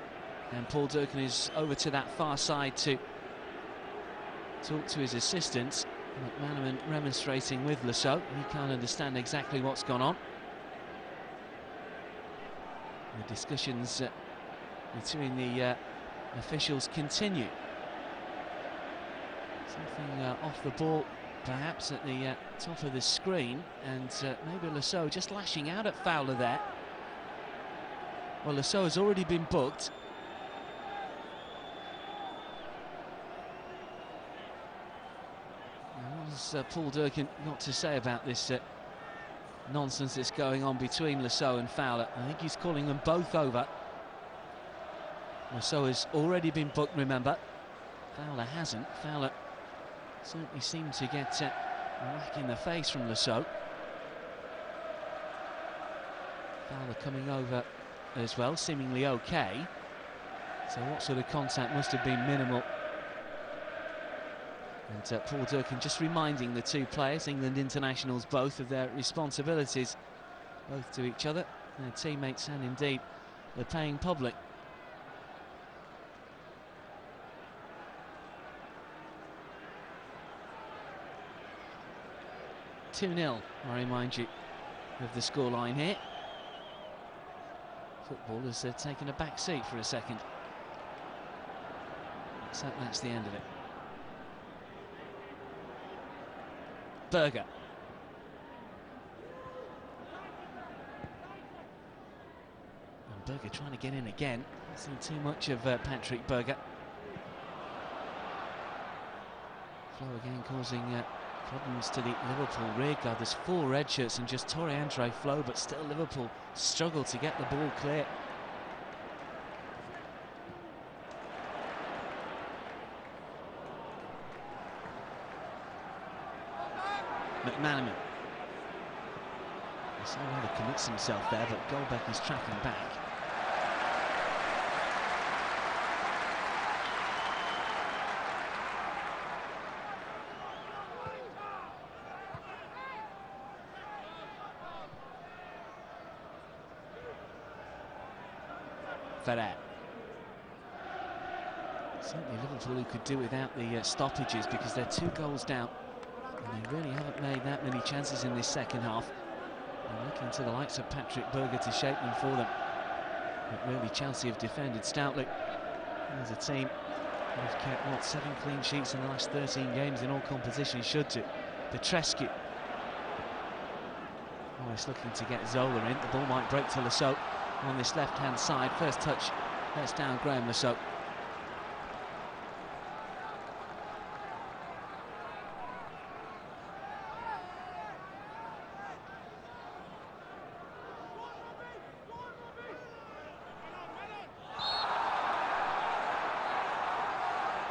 and Paul Durkin is over to that far side to talk to his assistants. McManaman remonstrating with Lasseau. He can't understand exactly what's gone on. The discussions between the officials continue. Something off the ball, perhaps, at the top of the screen, and maybe Lasseau just lashing out at Fowler there. Well, Lasseau has already been booked. Now, what has Paul Durkin got to say about this nonsense that's going on between Lasseau and Fowler? I think he's calling them both over. Lasseau has already been booked, remember. Fowler hasn't. Fowler certainly seemed to get a whack in the face from Lasseau. Fowler coming over as well, seemingly okay. So what sort of contact must have been minimal. And Paul Durkin just reminding the two players, England internationals both, of their responsibilities, both to each other, their teammates, and indeed the paying public. 2-0, I remind you of the scoreline here. Football has taken a back seat for a second. So that's the end of it. Berger. And Berger trying to get in again. Not seen too much of Patrick Berger. Flo again causing problems to the Liverpool rear guard. There's 4 red shirts and just Torre Andre Flo, but still Liverpool struggle to get the ball clear. McManaman. So rather commits himself there, but Goldbeck is tracking back. Ferrer. Certainly Liverpool who could do without the stoppages, because they're 2 goals down and they really haven't made that many chances in this second half. They're looking to the likes of Patrick Berger to shape them for them, but really Chelsea have defended stoutly. As a team, they've kept, what, 7 clean sheets in the last 13 games in all competitions, should do. Petrescu. Morris looking to get Zola in. The ball might break to Lassault on this left-hand side. First touch lets down Graham Lassault.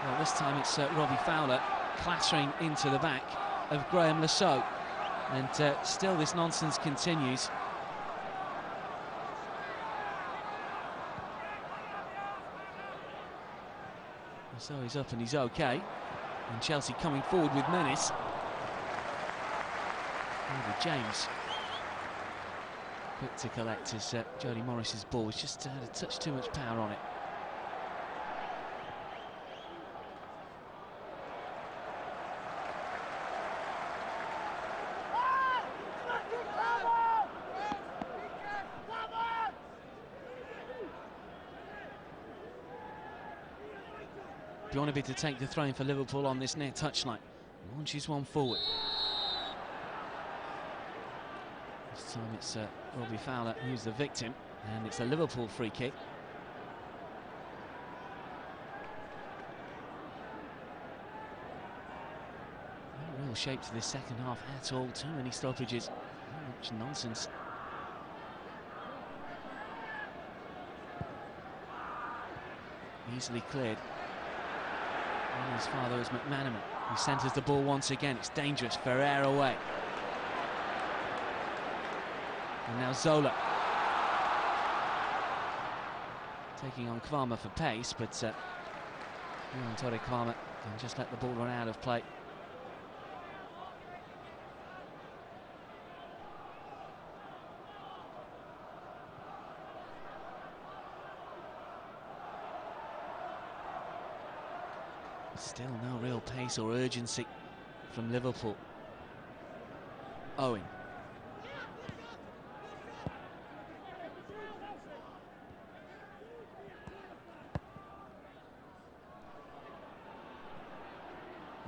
Well, this time it's Robbie Fowler clattering into the back of Graham Lassault, and still this nonsense continues. So he's up and he's okay, and Chelsea coming forward with menace. David James quick to collect as Jody Morris's ball. He's just had a touch too much power on it. Bjornaby to take the throw-in for Liverpool on this near touchline. Launches one forward. This time it's Robbie Fowler who's the victim, and it's a Liverpool free kick. No real shape to this second half at all. Too many stoppages. Much nonsense. Easily cleared. And his father was McManaman, who centres the ball once again. It's dangerous. Ferrer away. And now Zola. Taking on Kvarma for pace, but Tore Kvarma can just let the ball run out of play. Still no real pace or urgency from Liverpool. Owen.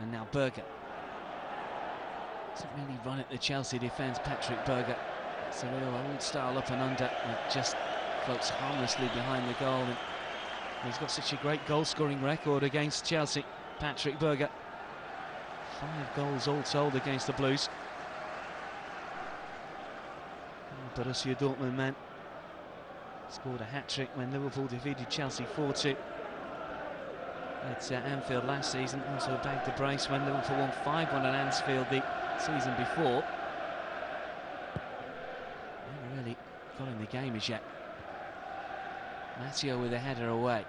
And now Berger. Doesn't really run at the Chelsea defence, Patrick Berger. It's a real old style up and under that just floats harmlessly behind the goal. And he's got such a great goal-scoring record against Chelsea, Patrick Berger. 5 goals all told against the Blues. Borussia Dortmund man scored a hat-trick when Liverpool defeated Chelsea 4-2 at Anfield last season. Also bagged the brace when Liverpool won 5-1 at Anfield the season before. Never really got in the game as yet. Matteo with a header away.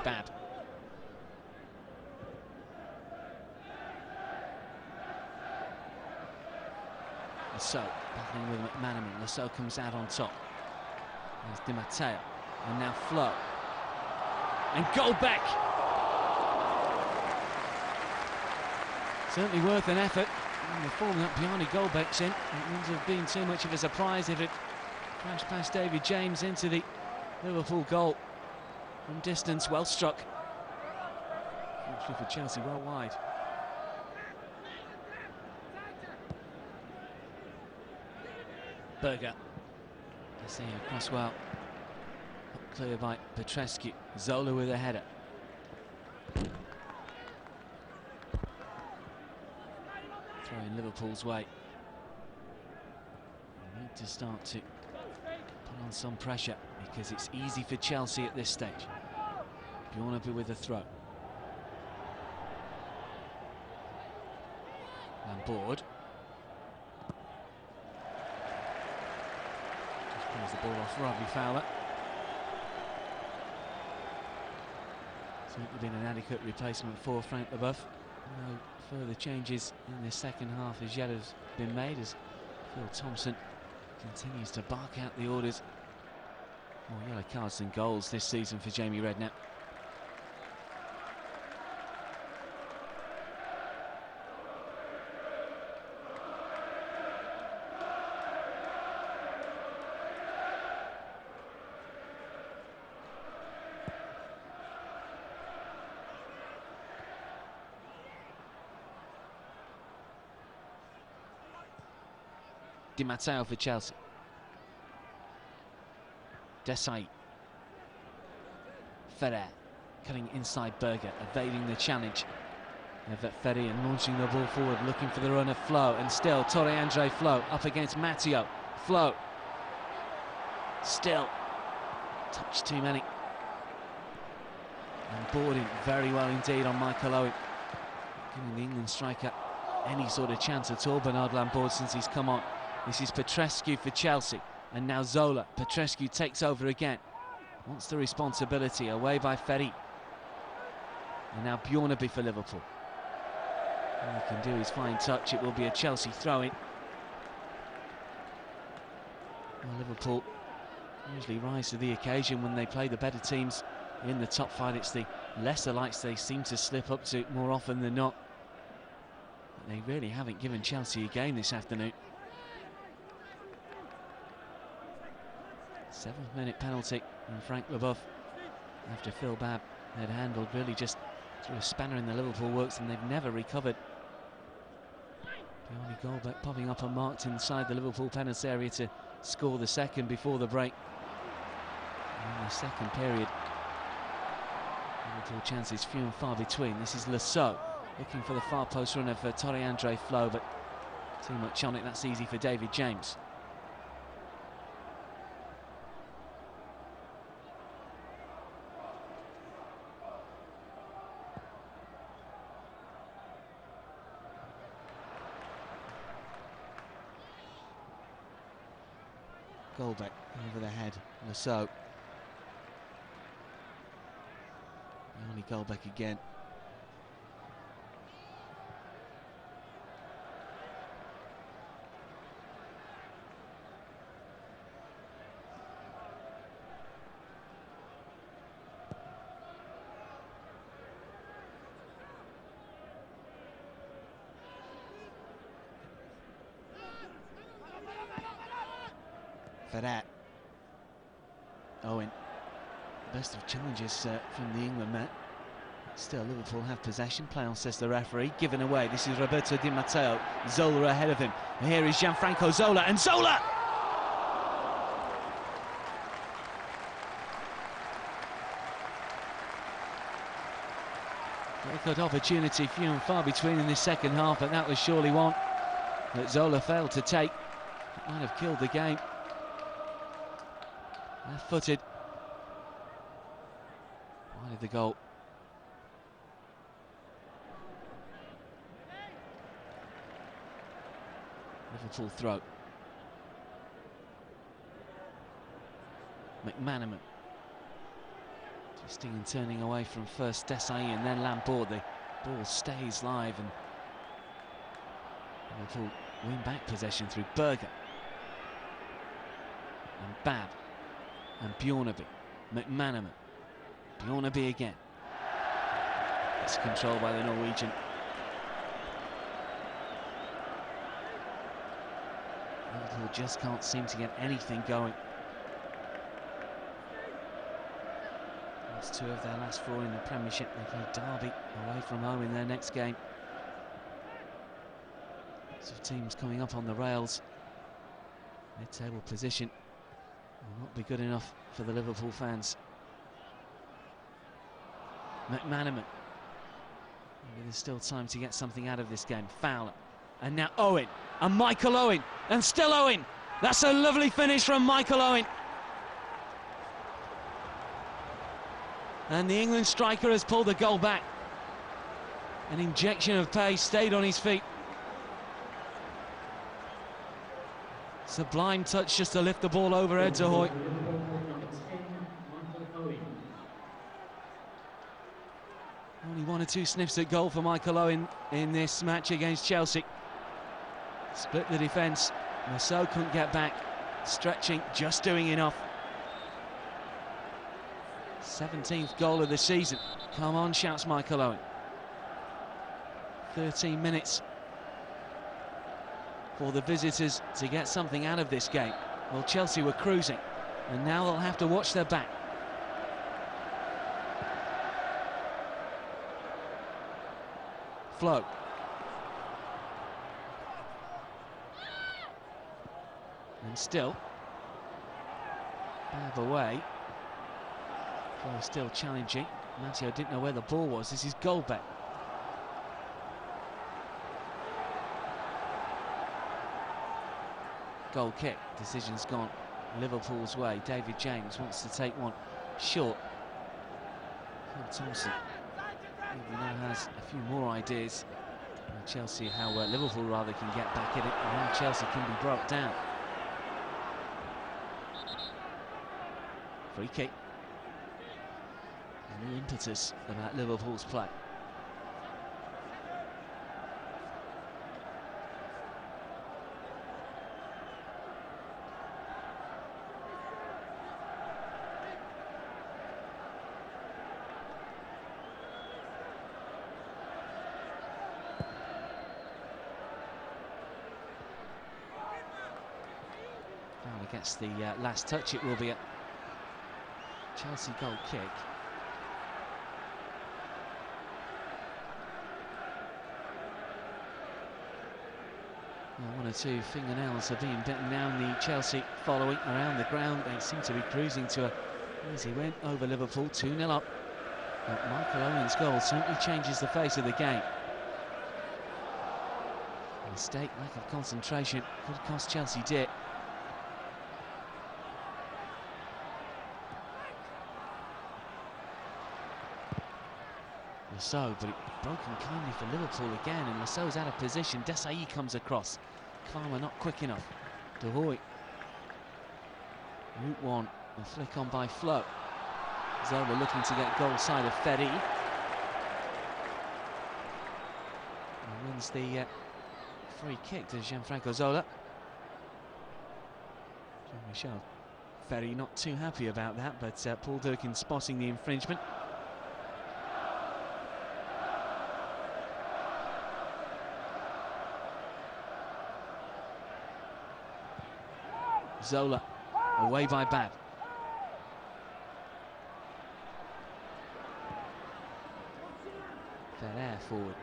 Bad. Lassault battling with McManaman. Lassault comes out on top. There's Di Matteo. And now Flo. And Goldbeck! Certainly worth an effort. And the form that Bjarne Goldbeck's in, it wouldn't have been too much of a surprise if it crashed past David James into the Liverpool goal. From distance, well struck. Actually for Chelsea, well wide. Berger. Let's see, across well. Up clear by Petrescu. Zola with a header. Throw in Liverpool's way. They need to start to put on some pressure, because it's easy for Chelsea at this stage. Bjornaby with a throw. And board. Just plays the ball off Robbie Fowler. Certainly been an adequate replacement for Frank Leboeuf. No further changes in the second half as yet has been made, as Phil Thompson continues to bark out the orders. More yellow cards than goals this season for Jamie Redknapp. Di Matteo for Chelsea. Desai. Ferrer cutting inside Berger, evading the challenge of Ferry and launching the ball forward, looking for the run of Flo, and still Torre Andre Flo up against Matteo. Flo still touch too many, and boarding very well indeed on Michael Owen, giving the England striker any sort of chance at all. Bernard Lambourd, since he's come on. This is Petrescu for Chelsea, and now Zola. Petrescu takes over again, wants the responsibility, away by Ferry. And now Bjornaby for Liverpool. All he can do is fine touch. It will be a Chelsea throw-in. Well, Liverpool usually rise to the occasion when they play the better teams in the top five. It's the lesser lights they seem to slip up to more often than not. But they really haven't given Chelsea a game this afternoon. 7th minute penalty, and Frank Leboeuf, after Phil Babb had handled, really just threw a spanner in the Liverpool works, and they've never recovered. Bjarne Goldbeck popping up unmarked inside the Liverpool penalty area to score the second before the break. In the second period, Liverpool chances few and far between. This is Lasso looking for the far post runner for Torre Andre Flo, but too much on it. That's easy for David James. Goldbeck over the head, Lasso. Only Goldbeck again. Ferrer. Owen. Best of challenges from the England man. Still, Liverpool have possession. Play on, says the referee. Given away. This is Roberto Di Matteo. Zola ahead of him. And here is Gianfranco Zola. And Zola! Very good opportunity, few and far between in this second half, but that was surely one that Zola failed to take. It might have killed the game. Left-footed. Wide of the goal. Liverpool throw. McManaman. Twisting and turning away from first Desai and then Lambourd. The ball stays live and Liverpool win back possession through Berger. And Babb. And Bjornaby. McManaman. Bjornaby again. It's controlled by the Norwegian. Liverpool just can't seem to get anything going. Lost 2 of their last 4 in the Premiership. They play Derby away from home in their next game. Lots of teams coming up on the rails. Mid-table position will not be good enough for the Liverpool fans. McManaman. Maybe there's still time to get something out of this game. Fowler. And now Owen. And Michael Owen. And still Owen. That's a lovely finish from Michael Owen. And the England striker has pulled the goal back. An injection of pace, stayed on his feet. Sublime touch just to lift the ball over Ed Zahoy. Only one or two sniffs at goal for Michael Owen in this match against Chelsea. Split the defence. Marceau couldn't get back. Stretching, just doing enough. 17th goal of the season. Come on, shouts Michael Owen. 13 minutes for the visitors to get something out of this game. Well, Chelsea were cruising, and now they'll have to watch their back. Flo. And still, out of the way. Flo still challenging. Matteo didn't know where the ball was. This is goal bet. Goal kick. Decision's gone Liverpool's way. David James wants to take one short. Phil Thompson maybe now has a few more ideas. And Chelsea, how Liverpool rather can get back in it, and how Chelsea can be brought down. Free kick. A new impetus about Liverpool's play. Fowler gets the last touch. It will be a Chelsea goal kick. Well, one or two fingernails are being bitten down. The Chelsea following around the ground. They seem to be cruising to a easy win over Liverpool, 2-0 up. But Michael Owen's goal certainly changes the face of the game. Mistake, lack of concentration could cost Chelsea dear. Marceau, but it broken kindly for Liverpool again, and Marceau's out of position. Desailly comes across. Kvarmer not quick enough. De Hoy. Route one, a flick on by Flo. Zola looking to get goal side of Ferry. And wins the free kick to Gianfranco Zola. Jean-Michel Ferry not too happy about that, but Paul Durkin spotting the infringement. Zola, away by Bab. Ferrer forward.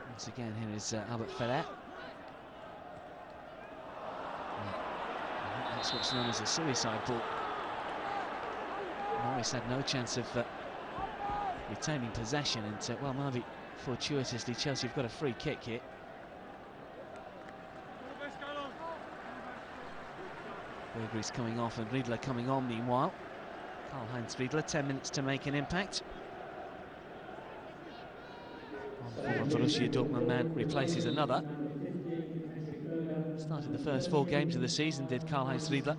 Once again, here is Albert Ferrer. That's what's known as a suicide ball. Morris had no chance of retaining possession, and well, maybe fortuitously Chelsea have got a free kick here. Bergery's coming off and Riedler coming on meanwhile. Karl-Heinz Riedler, 10 minutes to make an impact. One former Borussia Dortmund man replaces another. Started the first 4 games of the season, did Karl-Heinz Riedler.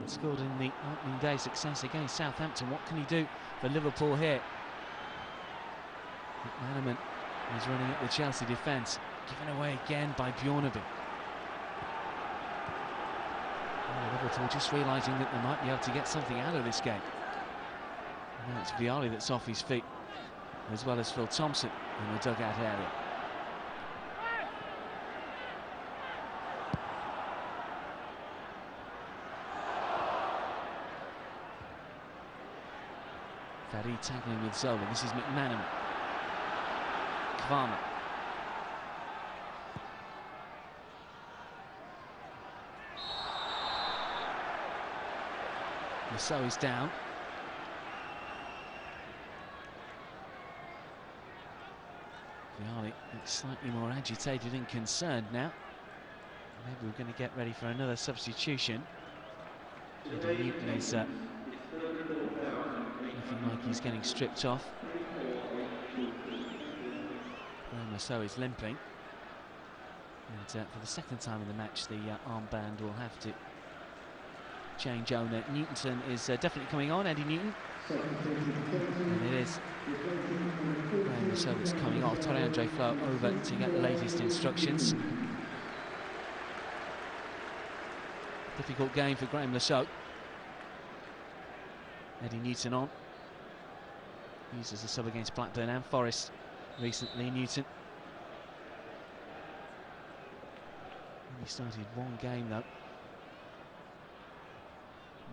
Scored in the opening day success against Southampton. What can he do for Liverpool here? McManaman is running at the Chelsea defence, given away again by Bjorneby. Liverpool just realising that they might be able to get something out of this game. And now it's Vialli that's off his feet, as well as Phil Thompson in the dugout area. Ferry tackling with Zola. This is McManaman. Kvarmer. Marceau is down. Vialli looks slightly more agitated and concerned now. Maybe we're going to get ready for another substitution. Newton is looking like he's getting stripped off. Marceau is limping, and for the second time in the match the armband will have to change owner. Newton is definitely coming on, Eddie Newton. And it is Graham Lasso that's coming off. Torre-Andre Flo over to get the latest instructions. Difficult game for Graham Lasso. Eddie Newton on. Used as a sub against Blackburn and Forest recently, Newton. He started one game though.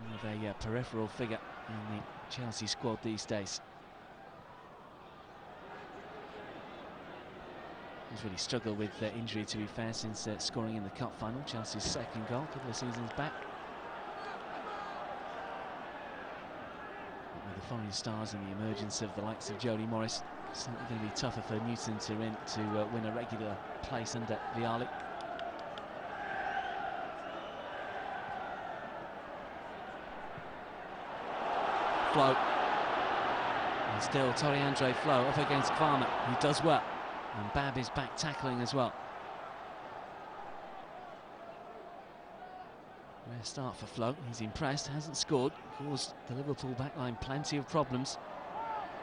More of a peripheral figure in the Chelsea squad these days. He's really struggled with injury, to be fair, since scoring in the cup final. Chelsea's second goal a couple of seasons back. But with the foreign stars and the emergence of the likes of Jody Morris, it's certainly going to be tougher for Newton to win a regular place under Vialli. Flo. And still Torre-Andre Flo up against Farmer. He does well. And Bab is back tackling as well. Rare start for Flo. He's impressed, hasn't scored. Caused the Liverpool backline plenty of problems.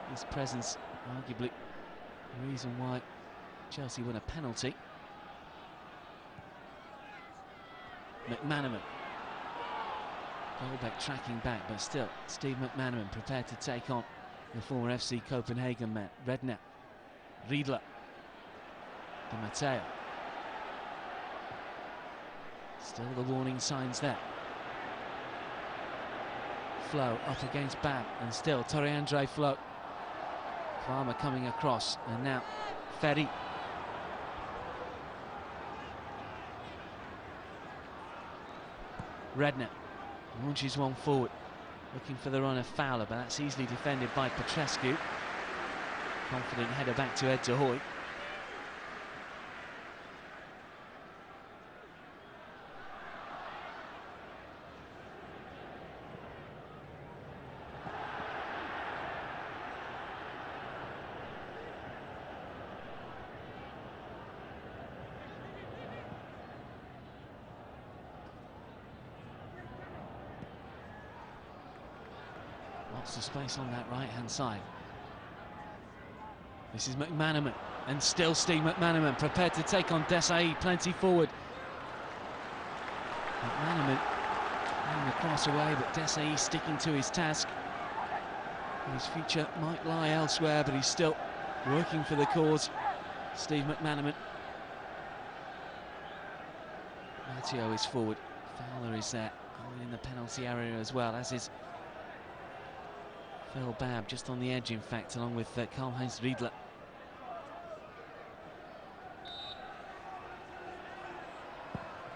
His presence arguably the reason why Chelsea won a penalty. McManaman. Goldbeck tracking back, but still Steve McManaman prepared to take on the former FC Copenhagen man. Redknapp, Riedler, Di Matteo. Still the warning signs there. Flo up against Bab, and still Torre-Andre Flo. Farmer coming across, and now Ferry. Redknapp launches one forward, looking for the run of Fowler, but that's easily defended by Petrescu. Confident header back to Ed de Hoy. Lots of space on that right-hand side. This is McManaman, and still Steve McManaman prepared to take on Desai, plenty forward. McManaman getting the cross away, but Desai sticking to his task. His future might lie elsewhere, but he's still working for the cause. Steve McManaman. Matteo is forward. Fowler is there, in the penalty area as well, as is Phil Babb, just on the edge, in fact, along with Karl-Heinz Riedler.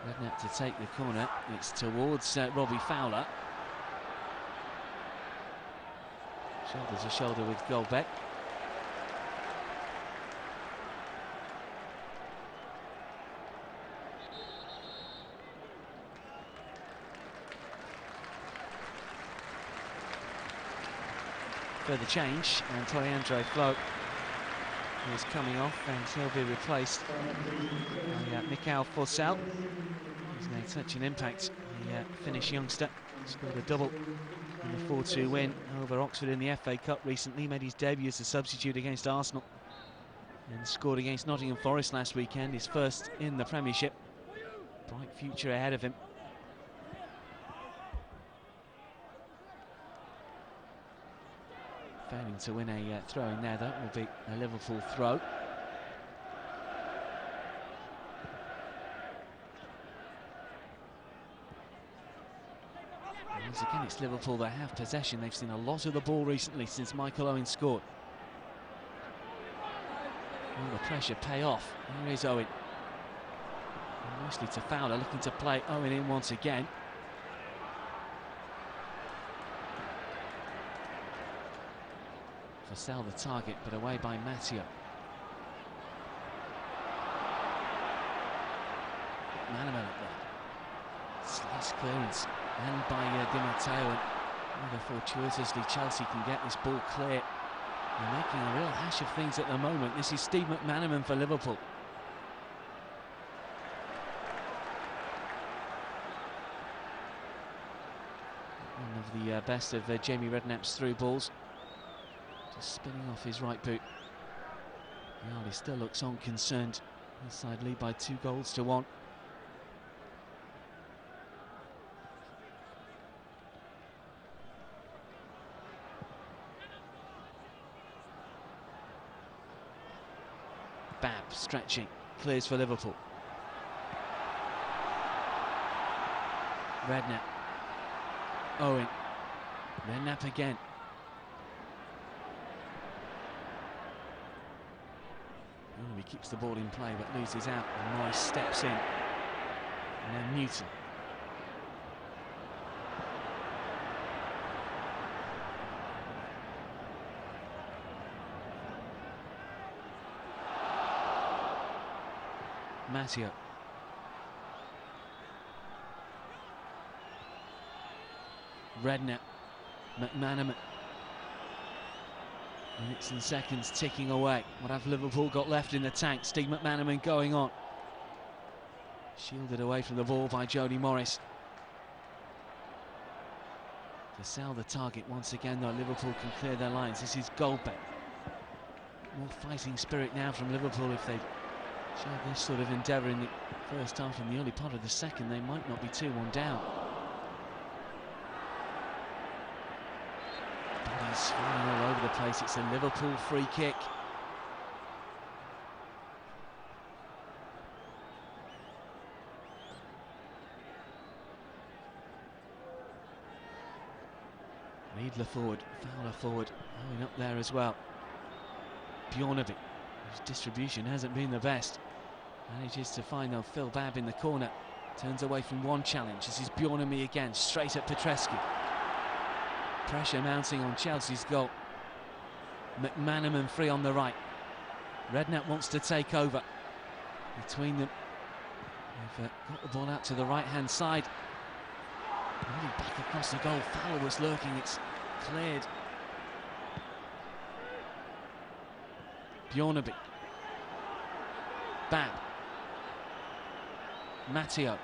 Redknapp to take the corner. It's towards Robbie Fowler. Shoulder to shoulder with Goldbeck. Further change, and Torre-Andre Flo is coming off, and he'll be replaced by Mikhail Forsell. He's made such an impact. The Finnish youngster scored a double in the 4-2 win over Oxford in the FA Cup recently. Made his debut as a substitute against Arsenal and scored against Nottingham Forest last weekend, his first in the Premiership. Bright future ahead of him. Failing to win a throw in there, that will be a Liverpool throw. Once again, it's Liverpool that have possession. They've seen a lot of the ball recently since Michael Owen scored. Will the pressure pay off? Here is Owen. And mostly to Fowler, looking to play Owen in once again. Forsell the target, but away by Matteo. McManaman up there. Slice clearance, and by Di Matteo. And rather fortuitously, Chelsea can get this ball clear. They're making a real hash of things at the moment. This is Steve McManaman for Liverpool. the best of Jamie Redknapp's through balls. Just spinning off his right boot. Yardley still looks unconcerned. His side lead by 2-1. Babb stretching, clears for Liverpool. Redknapp. Owen. Redknapp again. Oh, he keeps the ball in play but loses out. And Morris steps in. And now Newton. Matteo. Redknapp. McManaman. Minutes and seconds ticking away. What have Liverpool got left in the tank? Steve McManaman going on. Shielded away from the ball by Jody Morris. To sell the target once again, though, Liverpool can clear their lines. This is Goldbeck. More fighting spirit now from Liverpool. If they showed this sort of endeavour in the first half and the early part of the second, they might not be 2-1 down. Bodies flying all over the place. It's a Liverpool free kick. Riedler forward, Fowler forward, going up there as well. Bjornaby, whose distribution hasn't been the best, manages to find Phil Babb in the corner. Turns away from one challenge. This is Bjornaby again, straight at Petrescu. Pressure mounting on Chelsea's goal. McManaman free on the right. Redknapp wants to take over. Between them, they've got the ball out to the right-hand side. Moving back across the goal. Fowler was lurking. It's cleared. Bjornaby. Babb. Matteo.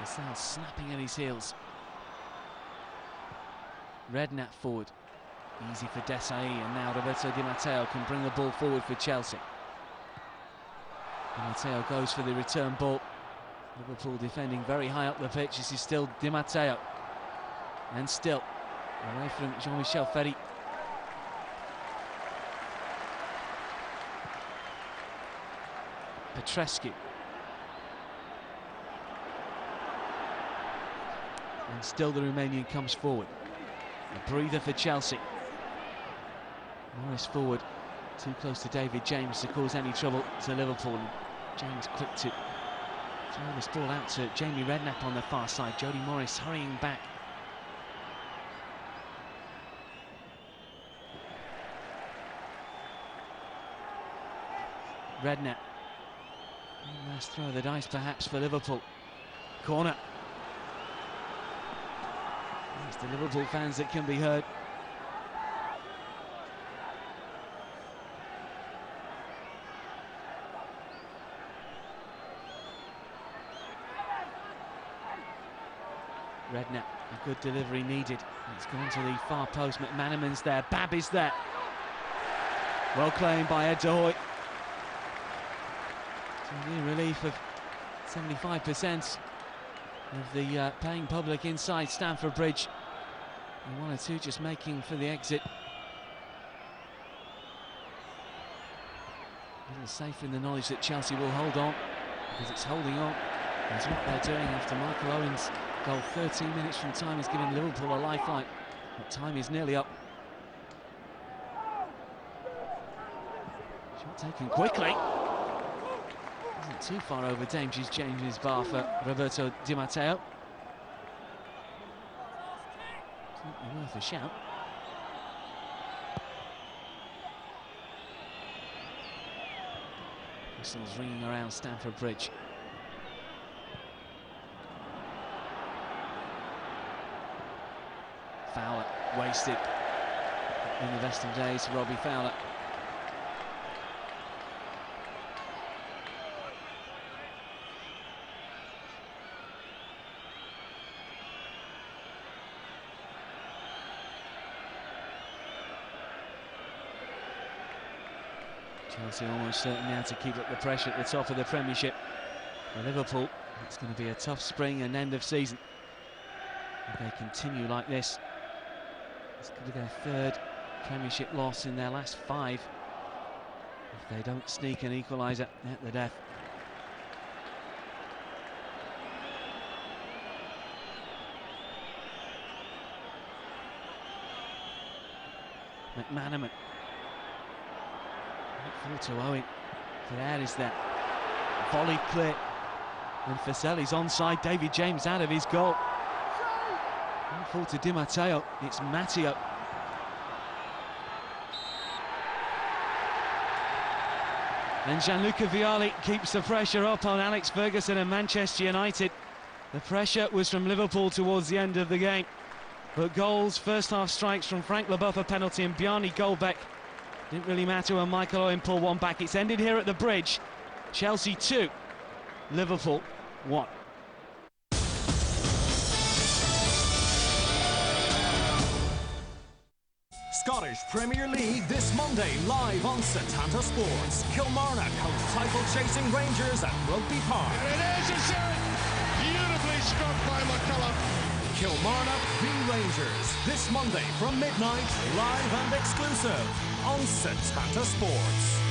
Gasol snapping at his heels. Redknapp forward. Easy for Desai, and now Roberto Di Matteo can bring the ball forward for Chelsea. Di Matteo goes for the return ball. Liverpool defending very high up the pitch. This is still Di Matteo. And still away from Jean-Michel Ferry. Petrescu. And still the Romanian comes forward. A breather for Chelsea. Morris forward, too close to David James to cause any trouble to Liverpool. And James quick to throw this ball out to Jamie Redknapp on the far side. Jody Morris hurrying back. Redknapp. One last throw of the dice perhaps for Liverpool. Corner. It's the Liverpool fans that can be heard. Redknapp, a good delivery needed. It's gone to the far post. McManaman's there. Babb is there. Well claimed by Ed de Hoy. A relief of 75% of the paying public inside Stamford Bridge. And one or two just making for the exit. A little safer in the knowledge that Chelsea will hold on, because it's holding on. That's what they're doing after Michael Owen's goal. 13 minutes from time has given Liverpool a lifeline. But time is nearly up. Shot taken quickly. Isn't too far over James's bar for Roberto Di Matteo. Certainly worth a shout. Whistles ringing around Stamford Bridge. Fowler wasted in the best of days. Robbie Fowler. Chelsea almost certain now to keep up the pressure at the top of the Premiership. For Liverpool, it's going to be a tough spring and end of season. If they continue like this, it's going to be their third Premiership loss in their last 5. If they don't sneak an equaliser at the death. McManaman. Full to Owen. There is that volley clear. And Faselli's onside. David James out of his goal. Full to Di Matteo. It's Matteo. And Gianluca Vialli keeps the pressure up on Alex Ferguson and Manchester United. The pressure was from Liverpool towards the end of the game. But goals, first half strikes from Frank Leboeuf, a penalty, and Bjarni Goldbeck. Didn't really matter when Michael Owen pulled one back. It's ended here at the Bridge. Chelsea 2, Liverpool 1. Scottish Premier League this Monday live on Setanta Sports. Kilmarnock host title-chasing Rangers at Rugby Park. And it is a shot! Beautifully struck by McCullum. Kilmarnock v Rangers this Monday from midnight, live and exclusive on Setanta Sports.